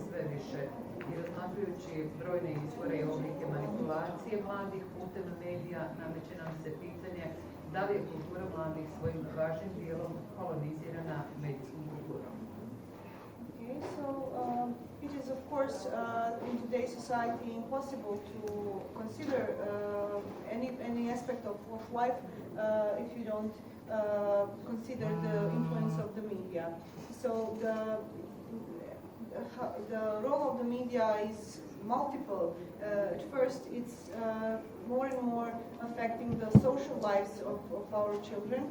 U: sve više. I razmatrujući brojne izvore i oblike manipulacije mladih putem medija, nameće nam se pitanje da li je kultura mladih svojim važnim dijelom kolonizirana medijskom kulturom.
P: Okay, so it is of course in today's society impossible to consider any aspect of life if you don't consider the influence of the media. So the role of the media is multiple. At first, it's more and more affecting the social lives of our children.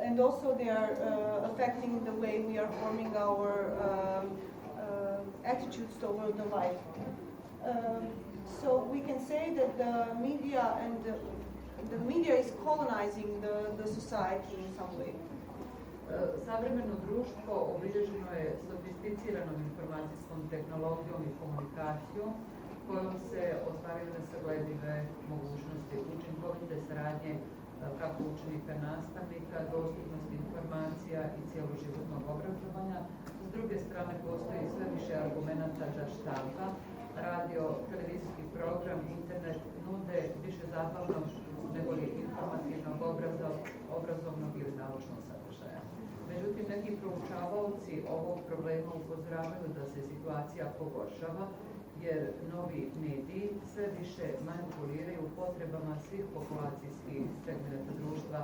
P: And also they are affecting the way we are forming our attitudes toward the life. So we can say that the media is colonizing the society in some way.
U: Savremeno društvo obilježeno je sofisticiranom informacijskom tehnologijom i komunikacijom kojom se ostvaruju nesagledive mogućnosti učinkovite saradnje kako učenika nastavnika, dostupnosti informacija i cjeloživotnog obrazovanja. S druge strane postoji sve više argumenata da štampa, radio, televizijski program, internet nude više zabavnog nego li informativnog obrazovnog ili naučnog sadržaja. Međutim, neki proučavaoci ovog problema upozoravaju da se situacija pogoršava jer novi mediji sve više manipuliraju potrebama svih populacijskih segmenata društva,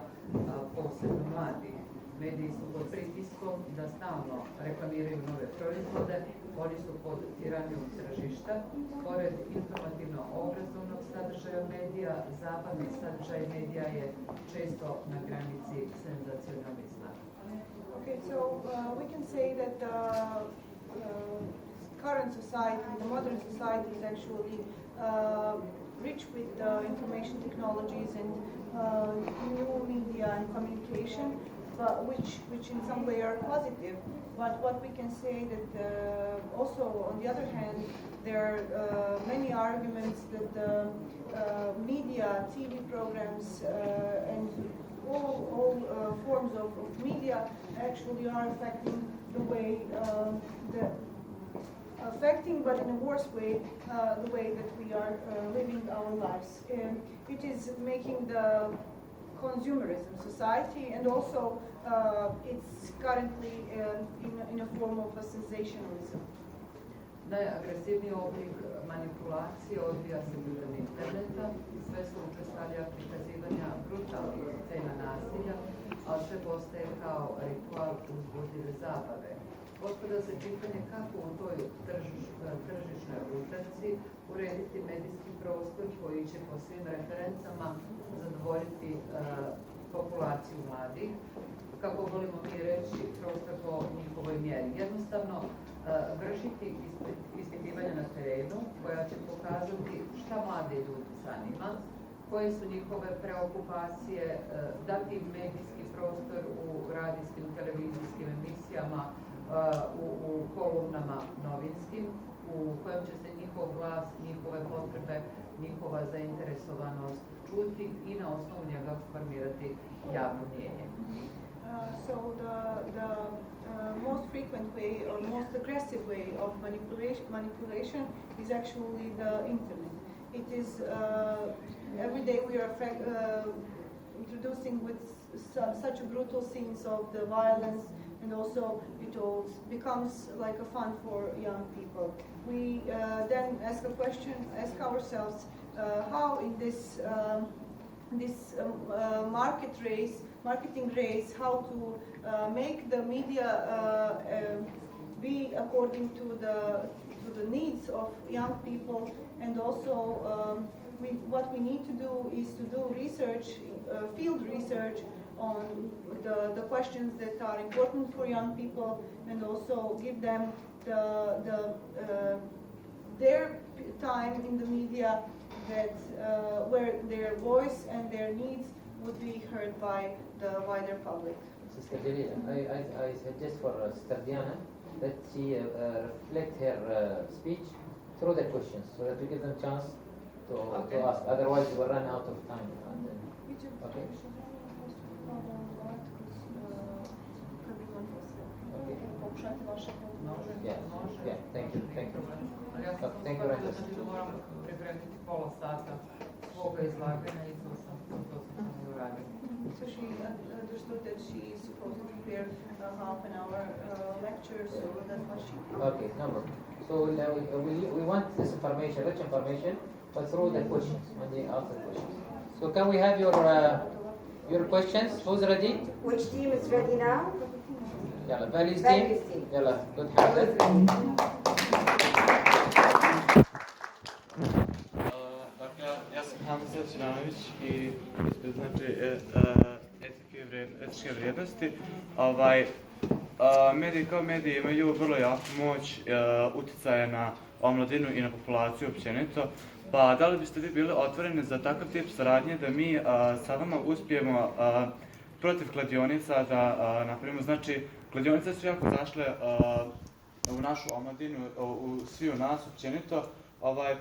U: posebno mladih. Mediji su pod pritiskom da stalno reklamiraju nove proizvode, oni su pod tiranijom tržišta. Pored informativno-obrazovnog sadržaja medija, zabavni sadržaj medija je često na granici senzacionalizma.
P: Okay, so we can say that the current society, the modern society is actually rich with information technologies and new media and communication, but which in some way are positive. But what we can say that also on the other hand, there are many arguments that the media, TV programs and all forms of media actually are affecting the way but in a worse way, the way that we are living our lives. It is making the consumerism society, and also it's currently in a form of a sensationalism.
U: Najagresivniji oblik manipulacije odvija se putem interneta, sve su učestalija prikazivanja brutalnih scena nasilja, a sve postaje kao ritual uzbudljive zabave. Postavlja se pitanje kako u toj tržišnoj utrci urediti medijski prostor koji će po svim referencama zadovoljiti populaciju mladih, kako volimo mi reći, prostor po njihovoj mjeri. Jednostavno, vršiti ispitivanja na terenu koja će pokazati šta mlade ljudi zanima, koje su njihove preokupacije, dati im medijski prostor u radijskim, televizijskim emisijama, u kolumnama novinskim, u kojem će se njihov glas, njihove potrebe, njihova zainteresovanost čuti i na osnovu njega formirati javno mnijenje.
P: So the most frequent way or most aggressive way of manipulation is actually the internet. It is every day we are introducing with such brutal scenes of the violence, and also it all becomes like a fun for young people. We then ask a question, ask ourselves how in this marketing race, how to make the media be according to the needs of young people, and also what we need to do is to do research, field research on the questions that are important for young people, and also give them their time in the media that where their voice and their needs would be heard by the wider public.
Q: Sister Jalila, I suggest for Sister Diana that she reflect her speech through the questions so that we give them chance to ask. Otherwise, we will run out of time. Okay. Yeah, yeah, thank you.
U: Ali ja sam
Q: Thank you,
U: shvatila
Q: Rajta.
U: znači da moram pripremiti pola sata svoga izlaganja i to sam i uradila.
P: So she understood that she is supposed to prepare half an hour lecture, so that's what she did.
Q: Okay, no problem. So we want this information, rich information, but through the questions, when they ask the questions. So can we have your questions? Who's ready?
A: Which team is ready now?
Q: Yalla, Valley's
A: Valley's
Q: team.
A: team.
Q: Yalla, good Hamza.
V: Dakle, ja sam Hamza Činović i znači etičke vrijednosti. Mediji kao mediji imaju vrlo jaku moć utjecaja na omladinu i na populaciju općenito. Pa da li biste vi bili otvoreni za takav tip saradnje da mi sa vama uspijemo protiv kladionica da napravimo, znači kladionice su jako zašle u našu omladinu, u svi u nas općenito,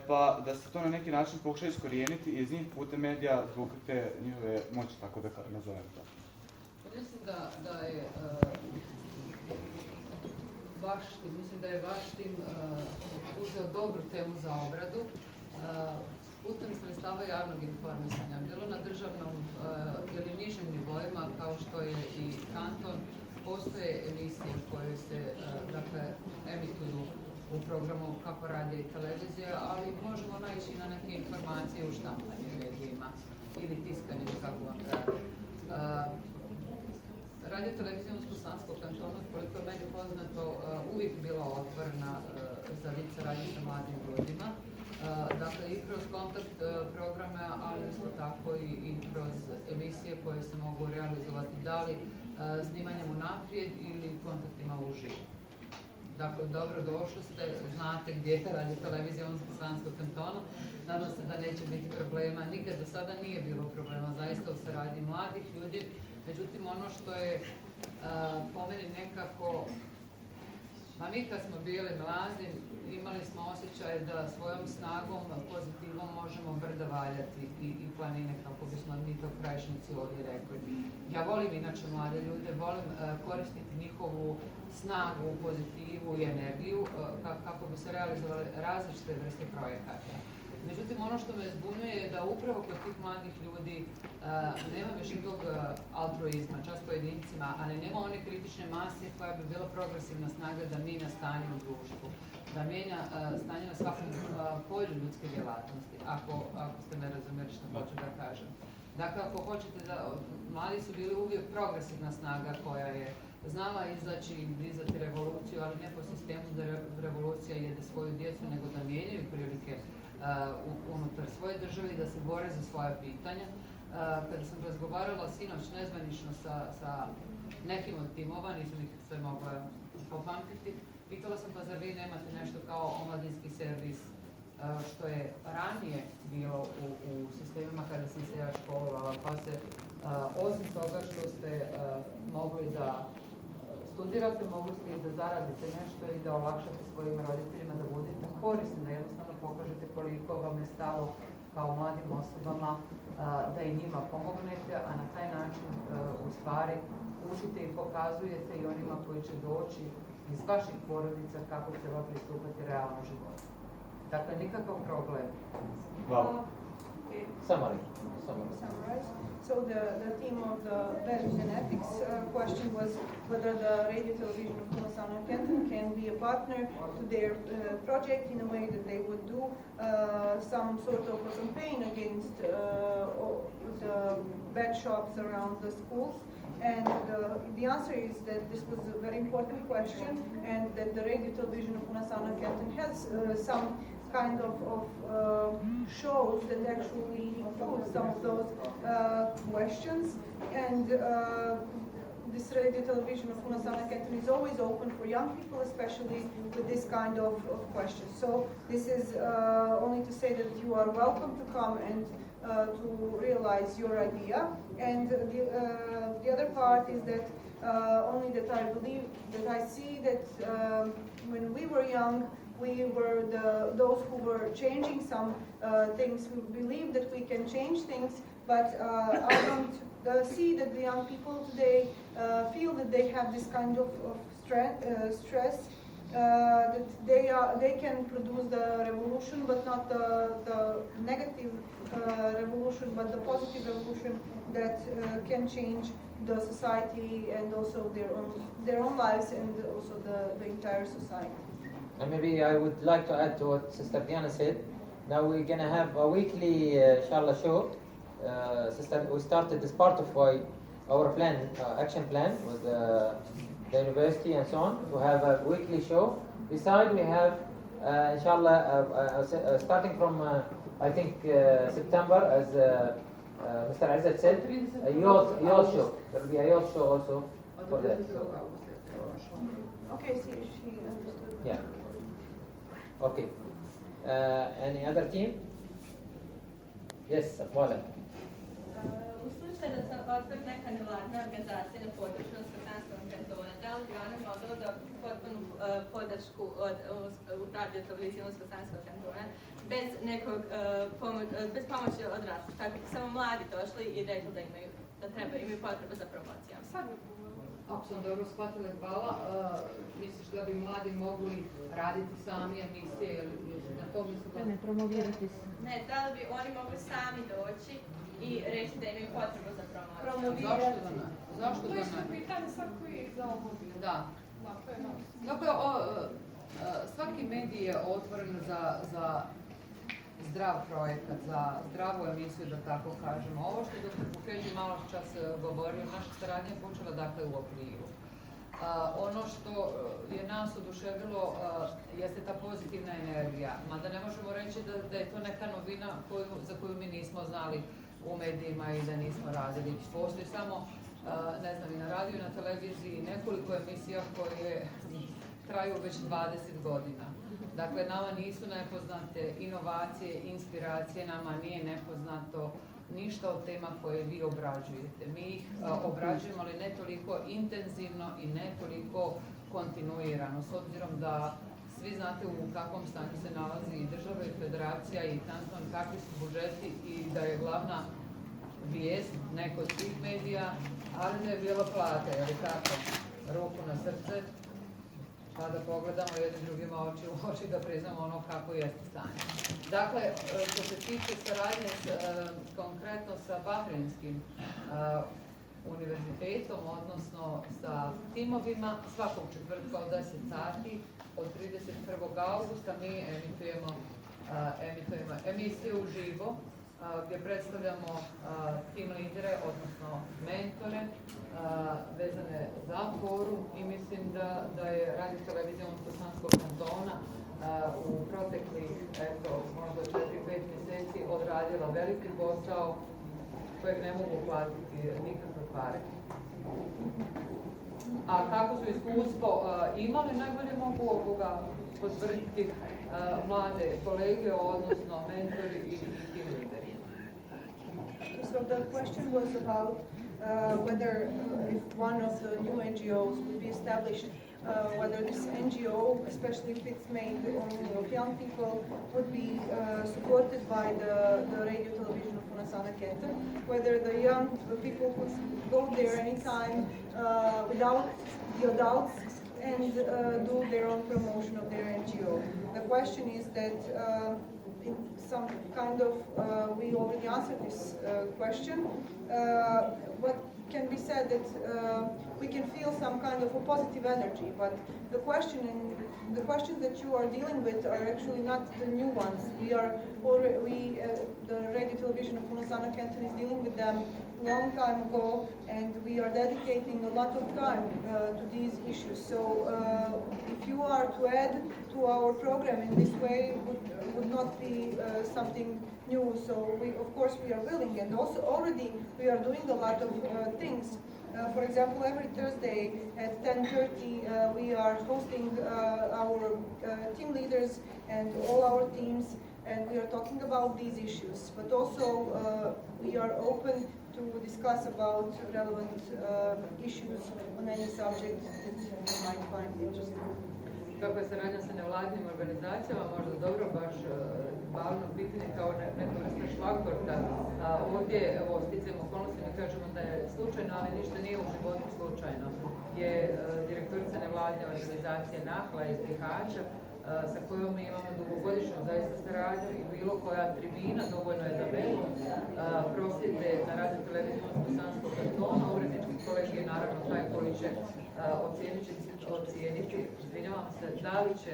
V: pa da se to na neki način pokuša iskorijeniti iz njih putem medija zbog te njihove moći, tako da nazovem to.
U: Mislim da je vaš tim uzeo dobru temu za obradu putem sredstava javnog informisanja, bilo na državnom ili nižim nivoima kao što je i kanton. Postoje emisije koje se emituju u programu kako radija i televizija, ali možemo naići na neke informacije u štampanim medijima ili tiskanim, kako vam radi. Radio televizija Unsko-Sanskog kantona, koliko je meni poznato, uvijek bila otvorena za vid saradnje sa mladim ljudima. Dakle, i kroz kontakt programe, ali isto tako i kroz emisije koje se mogu realizovati da li snimanjem unaprijed ili kontaktima uživo. Dakle, dobro došli ste, znate gdje je radio televizija Unsko-Sanskog kantona. Nadam se da neće biti problema. Nikad do sada nije bilo problema, zaista u saradnji mladih ljudi. Međutim, ono što je po meni nekako, pa mi kad smo bili mladi, imali smo osjećaj da svojom snagom, pozitivom možemo brda valjati i planine, kako bismo mi to krajišnici ovdje rekli. Ja volim inače mlade ljude, volim koristiti njihovu snagu, pozitivu i energiju kako bi se realizovali različite vrste projekata. Međutim, ono što me zbunjuje je da upravo kod tih mladih ljudi nema više tog altruizma, čast pojedincima, ali nema one kritične mase koja bi bila progresivna snaga da mijenja stanje u društvu, da mijenja stanje na svakom polju ljudske djelatnosti, ako ste me razumjeli što hoću da kažem. Dakle, ako hoćete da, mladi su bili uvijek progresivna snaga koja je znala izaći i dizati revoluciju, ali ne po sistemu da revolucija jede svoju djecu, nego da mijenjaju prilike unutar svoje države i da se bore za svoje pitanja. Kada sam razgovarala sinoć nezvanično sa nekim od timova, nisam ih sve mogla popamtiti, pitala sam pa zar vi nemate nešto kao omladinski servis, što je ranije bilo u sistemima kada sam se ja školovala, pa se osim toga što ste mogli da studirate, mogli ste i da zaradite nešto i da olakšate svojim roditeljima, da budete korisni, da jednostavno pokažete koliko vam je stalo kao mladim osobama, da i njima pomognete, a na taj način u stvari učite i pokazujete i onima koji će doći iz vaših porodica kako treba pristupati realnom životu. Dakle, nikakav problem.
V: Hvala.
P: Summarize. So the theme of the values and ethics question was whether the radio television of Kumasana Canton can be a partner to their project in a way that they would do some sort of a campaign against the bad shops around the schools. And the answer is that this was a very important question, and that the radio television of Kumasana Canton has some kind of shows that actually include some of those questions, and this radio television of Kumasana Canton is always open for young people, especially with this kind of questions. So this is only to say that you are welcome to come and to realize your idea. And the other part is that only that I believe, that I see that when we were young, we were those who were changing some things. We believe that we can change things, but I don't see that the young people today feel that they have this kind of stress, that they can produce the revolution, but not the negative revolution, but the positive revolution that can change the society and also their own lives and also the entire society.
Q: And maybe I would like to add to what Sister Diana said. Now we're going to have a weekly inshallah show. We started this part of our plan, action plan with the university and so on, to have a weekly show. Besides, we have inshallah starting from I think September, as Mr. Azzat said, a youth show. There will be a youth show also for that.
P: Okay, so she understood.
Q: Yeah. Okay. Any other team? Yes, Akmala.
A: U slučaju da se otvori neka nevladina organizacija na području Unsko-Sanskog kantona, da li bi ona mogla da potpunu podršku u radio televiziji Unsko-Sanskog kantona bez bez pomoći odraslih, kako bi samo mladi došli i rekli da imaju potrebu za promocijom?
U: Ako sam dobro shvatila, hvala. Misliš da bi mladi mogli raditi sami emisije ili na to mislim?
N: Ne promovirati se.
A: Ne, da li bi oni mogli sami doći i reći da imaju potrebu za promociju?
U: Zašto da ne? Zašto da ne?
E: To je što pitanje sad koji je za ovo.
U: Da. Dakle, svaki medij je otvoren za zdrav projekat, za zdravu emisiju, da tako kažemo. Ovo što je dr. Bukeđi malo čas govorio, naša saradnja je počela dakle u okviru. Ono što je nas oduševilo jeste ta pozitivna energija, mada ne možemo reći da je to neka novina za koju mi nismo znali u medijima i da nismo radili. Postoji samo, ne znam, i na radiju i na televiziji nekoliko emisija koje traju već 20 godina. Dakle, nama nisu nepoznate inovacije, inspiracije, nama nije nepoznato ništa od tema koje vi obrađujete. Mi ih obrađujemo, ali ne toliko intenzivno i ne toliko kontinuirano, s obzirom da svi znate u kakvom stanju se nalazi i država i federacija i kanton, kakvi su budžeti i da je glavna vijest neko od svih medija, ali da je bila plata, jer je tako, ruku na srce, pa da pogledamo jednim drugima oči u oči, da priznamo ono kako jeste stanje. Dakle, što se tiče saradnje konkretno sa Bahreinskim univerzitetom, odnosno sa timovima, svakog četvrtka od 10 sati, od 31. augusta mi emitujemo emisiju uživo, gdje predstavljamo tim lidere, odnosno mentore, vezane za forum, i mislim da je radio televizija Unsko-Sanskog kantona u proteklih, možda 4-5 mjeseci odradila veliki posao kojeg ne mogu platiti nikakve pare. A kako su iskustvo imali, najbolje mogu ovoga potvrditi mlade kolege, odnosno mentori i tim lideri.
P: So the question was about whether if one of the new NGOs would be established, whether this NGO, especially if it's made only of young people, would be supported by the radio television of Unasana Canton, whether the young people could go there anytime without the adults and do their own promotion of their NGO. The question is that in some kind of, we already answered this question. What can be said that we can feel some kind of a positive energy, but the questions that you are dealing with are actually not the new ones. The radio television of Unasana Canton is dealing with them long time ago, and we are dedicating a lot of time to these issues. So if you are to add to our program in this way, would not be something new. So of course we are willing, and also already we are doing a lot of things. For example, every Thursday at 10:30 we are hosting our team leaders and all our teams, and we are talking about these issues. But also we are open to discuss about relevant issues on any subject that you might find interesting.
U: kako je saradnja sa nevladinim organizacijama, možda dobro baš bavno pitanje kao neka vrsta šlagvorta. Ovdje, evo, sticajem okolnosti, mi kažemo da je slučajno, ali ništa nije u životu slučajno. Je direktorica nevladine organizacije Nahla iz Bihaća, sa kojom mi imamo dugogodišnju zaista saradnju i bilo koja tribina dovoljno je da vedu prosvjede na radio televiziju Bosanskog kantona. Urednički kolegi je naravno taj koji će ocijeniti, izvinjavam se, da li će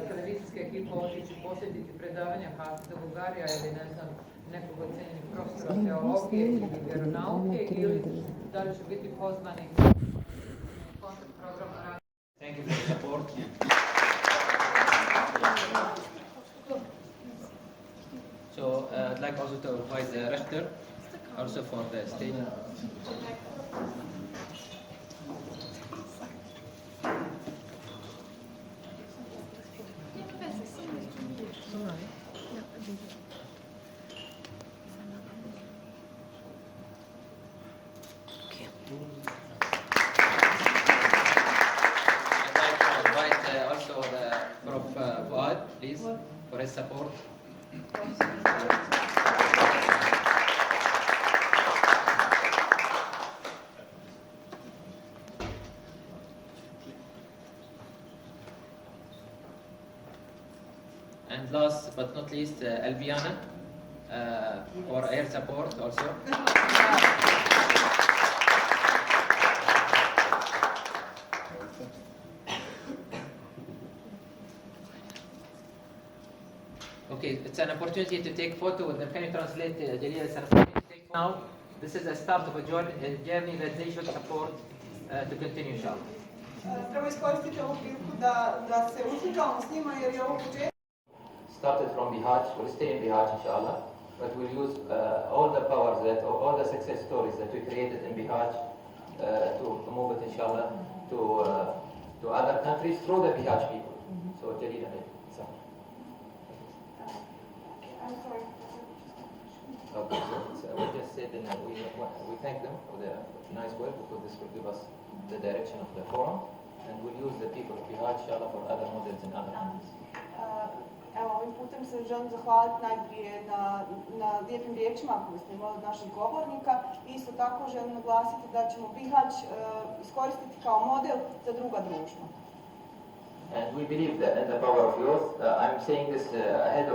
U: televizijska ekipa otići posjetiti predavanja Hafida Bugarija ili ne znam nekog ocenjenih profesora teologije ili vjeronauke ili da li će biti pozvani kontakt programa radio.
Q: Thank you for the support. So I'd like also to invite the rector also for the stage. Also the Prof. Fuad, please, for his support. And last but not least, Albiana, for air support also. Okay, it's an opportunity to take photo with them. Can you translate Jalil now? This is the start of a journey that they should support to continue, inshallah.
E: Treba iskoristiti ovu priliku da se uslikamo s njima jer je ovo početak.
Q: Started from Bihać, we'll stay in Bihać, inshallah, but we'll use all the powers all the success stories that we created in Bihać to move it, inshallah, to other countries through the Bihać people. So Jalil,
E: I'm sorry.
Q: Okay, so we just said that we thank them for their nice work because this will give us the direction of the forum, and we'll use the people of Bihać, inshallah, for other models in other countries.
E: Evo, ovim putem se želim zahvaliti najprije na lijepim riječima koje smo imali od naših govornika i isto tako želim naglasiti da ćemo Bihać iskoristiti kao model za druga društva.
Q: And we believe that in the power of youth. I'm saying this ahead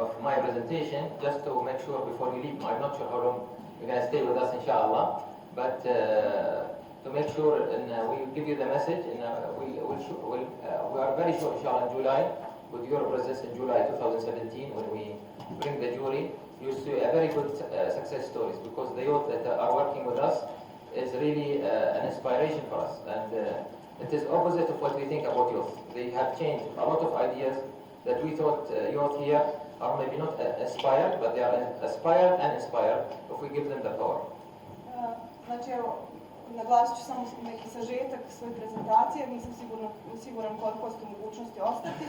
Q: of my presentation, just to make sure before you leave. I'm not sure how long you're going to stay with us, inshallah, but to make sure, and we'll give you the message, and we are very sure, inshallah, in July, with your presence in July 2017, when we bring the jury, you'll see a very good success stories, because the youth that are working with us is really an inspiration for us, and it is opposite of what we think about youth. They have changed a lot of ideas that we thought youth here are maybe not aspired, but they are aspired and inspired if we give them the power.
E: Znači, evo, naglasit ću samo neki sažetak svoje prezentacije, nisam siguran koliko ste u mogućnosti ostati.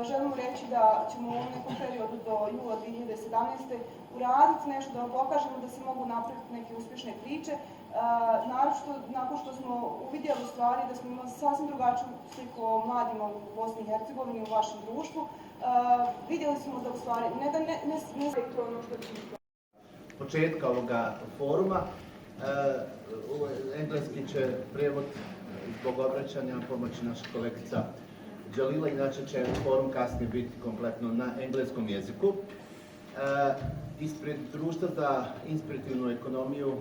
E: Želim reći da ćemo u ovom nekom periodu do jula 2017. uraditi nešto da vam pokažemo da se mogu napraviti neke uspješne priče, naročito nakon što smo uvidjeli u stvari da smo imali sasvim drugačiju sliku o mladima u Bosni i Hercegovini u vašem društvu. Vidjeli smo da u stvari ne to ono što ćemo
F: početka ovoga foruma. Engleski će prijevod zbog obraćanja pomoći naša kolegica Jalila, inače će forum kasnije biti kompletno na engleskom jeziku. Ispred društva za inspirativnu ekonomiju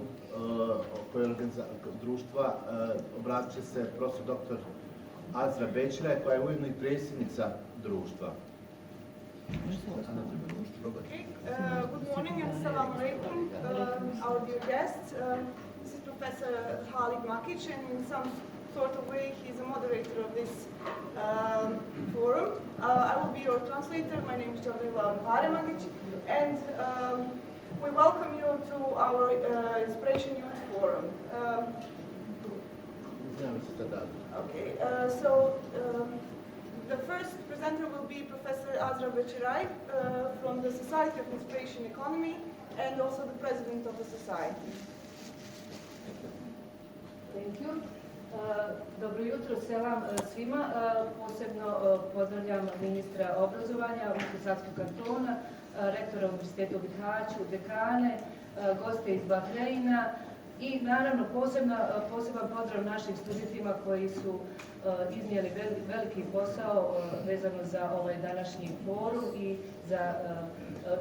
F: društva obratit će se profesor dr. Azra Bećira, koja je ujedno i predsjednica društva.
P: Good morning and salam alaikum, our dear guests. This is Professor Halid Makic, and in some sort of way he's a moderator of this forum. I will be your translator. My name is Jalila Makic, and we welcome you to our Inspiration Youth Forum. The first presenter will be Professor Azra Beçiray from the Society of Inspiration Economy and also the president of the society.
U: Thank you.
G: Dobro jutro, selam svima. Posebno pozdravljam ministra obrazovanja Sadskog kantona, rektora Univerziteta u Bihaću, dekane, goste iz Bahreina i naravno poseban pozdrav našim studentima koji su iznijeli veliki posao vezano za ovaj današnji forum i za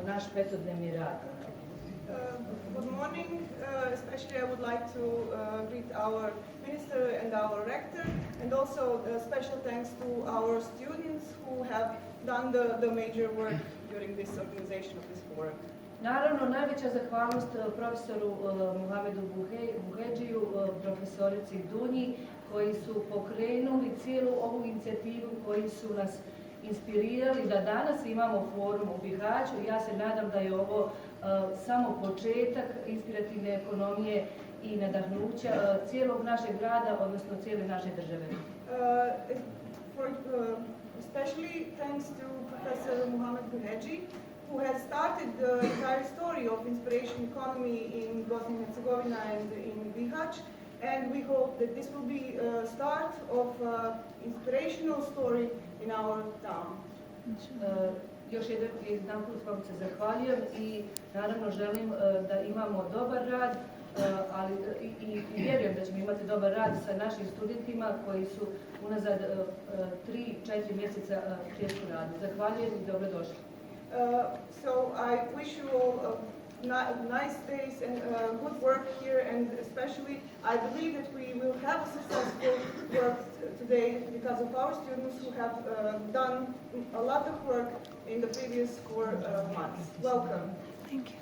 G: naš petodnevni rad.
E: Good morning. Especially I would like to greet our minister and our rector, and also special thanks to our students who have done the major work during this organization of this forum.
G: Naravno, najveća zahvalnost profesoru Muhamedu Buhedžiju, profesorici Dunji, koji su pokrenuli cijelu ovu inicijativu, koji su nas inspirirali da danas imamo forum u Bihaću. Ja se nadam da je ovo samo početak inspirativne ekonomije i nadahnuća cijelog našeg grada, odnosno cijele naše države.
E: Especially thanks to Professor Muhammad Buhedži, who has started the entire story of inspiration economy in Bosnia and Herzegovina and in Bihać, and we hope that this will be a start of inspirational story in our town.
G: Još jedan put vam se zahvaljujem i naravno želim da imamo dobar rad, ali i vjerujem da ćemo imati dobar rad sa našim studentima koji su unazad 3-4 mjeseca teško radili. Zahvaljujem i dobrodošli.
E: So I wish you all nice days and good work here, and especially I believe that we will have a successful work today because of our students who have done a lot of work in the previous 4 months. Welcome.
R: Thank you.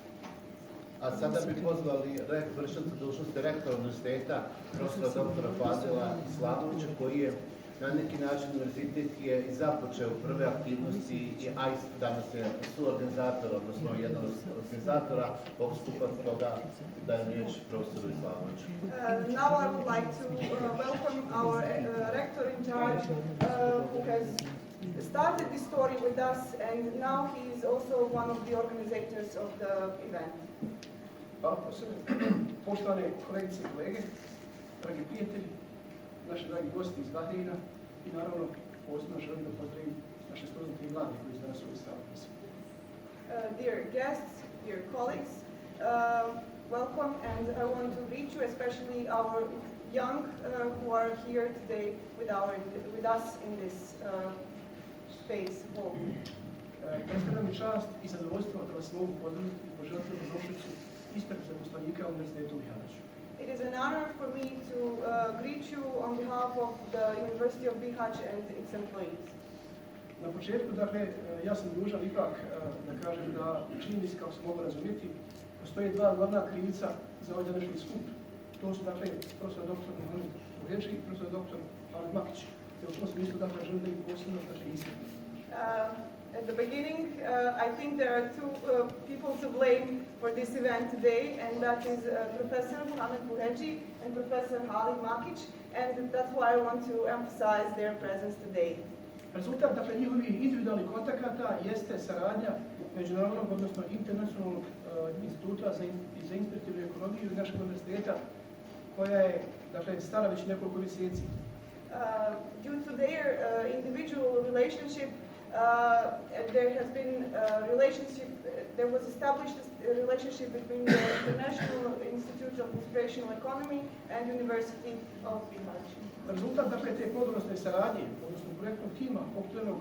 F: A sada bi pozvali vršioca dužnosti rektora univerziteta, profesora doktora Fadila Islamovića, koji je na neki način univerzitet je i započeo prve aktivnosti i AIST danas je suorganizator, odnosno jedan od organizatora ovog skupa, toga dajem riječ profesoru Islamoviću.
E: Now I would like to welcome our rector in charge who has started this story with us, and now he is also one of the organizators of the event.
H: Poštovane kolegice i kolege, dragi prijatelji, naši dragi gosti iz Bahreina i naravno posebno želim da pozdravim naše studente i mlade koji su danas ovdje stavili.
E: Dear guests, dear colleagues, welcome, and I want to greet you, especially our young who are here today with us in this space hall.
H: Predstavlja mi čast i zadovoljstvo da vas mogu pozdraviti i poželiti dobrodošlicu ispred zaposlenika Univerziteta u Bihaću.
E: It is an honor for me to greet you on behalf of the University of Bihać and its employees.
H: Na početku, dakle, ja sam dužan ipak da kažem da činjenici, kako se mogu razumjeti, postoje dva glavna krivca za ovaj današnji skup. To su, dakle, profesor doktor Muhamed Buhedži i profesor doktor Halid Makić. Te u tom smislu, dakle, želim da ih posebno istaknem.
E: At the beginning, I think there are two people to blame for this event today, and that is Professor Muhammad Buhedži and Professor Halid Makić, and that's why I want to emphasize their presence today.
H: Rezultat, dakle, njihovih individualnih kontakata jeste saradnja međunarodnog, odnosno internacionalnog instituta za inspirativnu ekonomiju i našeg univerziteta, koja je, dakle, stara već nekoliko mjeseci.
E: Due to their individual relationship, there was established a relationship between the International Institute of Inspirational Economy and University of Bihać.
H: Rezultat, dakle, te plodonosne saradnje, odnosno projektnog tima okupljenog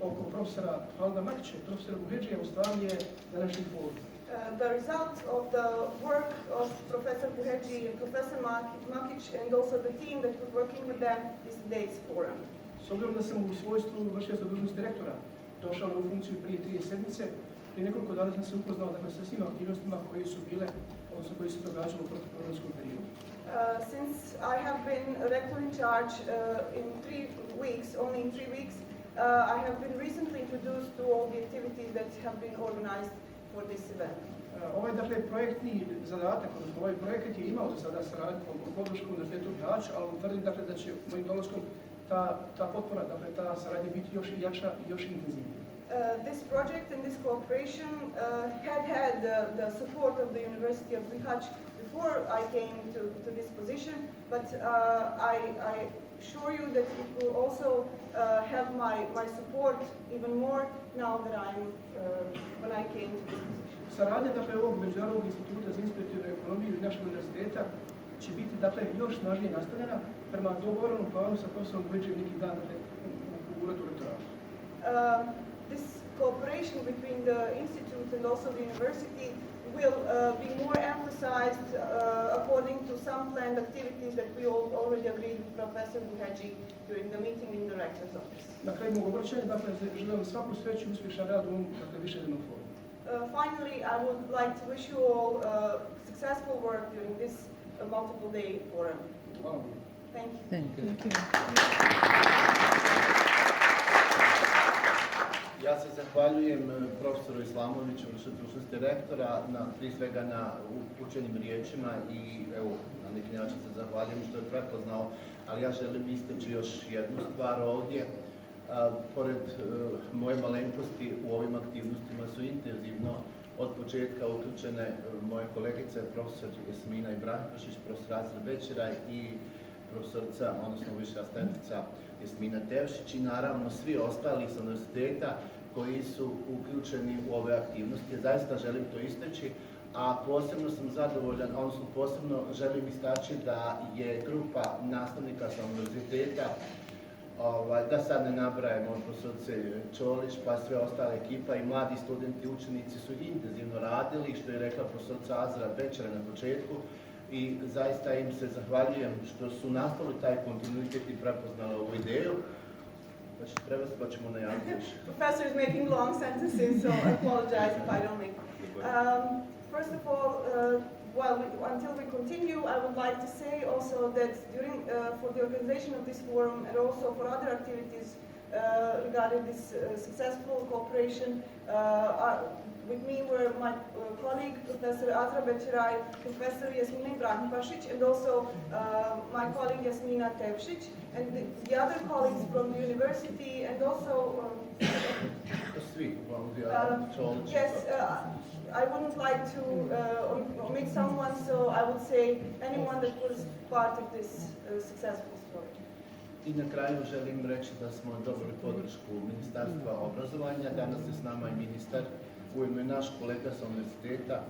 H: oko profesora Halida Makića i profesora Buhedžija u stvari je današnji forum.
E: The result of the work of Professor Buhedži and Professor Makić and also the team that was working with them is today's forum.
H: S obzirom da sam u svojstvu vršioca dužnosti rektora došao na ovu funkciju prije 3 sedmice, prije nekoliko dana sam se upoznao, dakle, sa svim aktivnostima koje su bile, odnosno koji su događali u proteklom periodu.
E: Since I have been rector in charge in 3 weeks, only in 3 weeks, I have been recently introduced to all the activities that have been organized for this event.
H: Ovaj, dakle, projektni zadatak, odnosno ovaj projekat je imao za sada podršku Univerzitetu u Bihaću, ali tvrdim, dakle, da će mojim dolaskom ta potpora, dakle, ta saradnja biti još jača i još intenzivnija.
E: This project and this cooperation had the support of the University of Bihać before I came to this position, but I assure you that it will also have my support even more now that when I came to this position.
H: Saradnja dakle ovog Međunarodnog instituta za inspektivnu ekonomiju i našeg univerziteta će biti dakle još snažnije nastavljena prema dogovorenom planu sa profesorom Bridžem neki dan u uredu rektorata.
E: This cooperation between the institute and also the university will be more emphasized according to some planned activities that we already agreed with Professor Buhaji during the meeting in the rector's office.
H: Na kraju mog obraćanja, dakle, želim svaku sreću i uspješan rad u ovom višednevnom forumu.
E: Finally, I would like to wish you all successful work during this multiple day forum. Thank you.
I: Thank you.
F: Ja se zahvaljujem profesoru Islamoviću, dužnosti rektora, prije svega na upućenim riječima i evo, na neki način se zahvaljujem što je prepoznao, ali ja želim istaći još jednu stvar ovdje. Pored moje malenkosti u ovim aktivnostima su intenzivno od početka uključene moje kolegice, profesor Jasmina Ibrahimović, profesor Azra Bećeraj i profesorica, odnosno viša asistentica Jasmina Tevšić i naravno svi ostali iz univerziteta koji su uključeni u ove aktivnosti. Zaista želim to istaći, a posebno sam zadovoljan, odnosno posebno želim istaći da je grupa nastavnika sa univerziteta, da sad ne nabrajamo od profesorice Čolić pa sve ostale ekipa i mladi studenti i učenici su intenzivno radili, što je rekla profesorica Azra Bećeraj na početku, i zaista im se zahvaljujem što su nastavili taj kontinuitet i prepoznali ovu ideju. Znači, prevesti pa ćemo najaviti još.
E: Professor is making long sentences, so I apologize if I don't make First of all, until we continue, I would like to say also that for the organization of this forum and also for other activities regarding this successful cooperation, with me were my colleague, Professor Azra Bećeraj, Professor Jasmina Ibrahimović, and also my colleague Jasmina Tevšić, and the other colleagues from the university, and also yes, I wouldn't like to omit someone, so I would say anyone that was part of this successful story.
F: I na kraju želim reći da smo dobili podršku Ministarstva obrazovanja. Danas je s nama i ministar, ujedno je naš kolega sa univerziteta.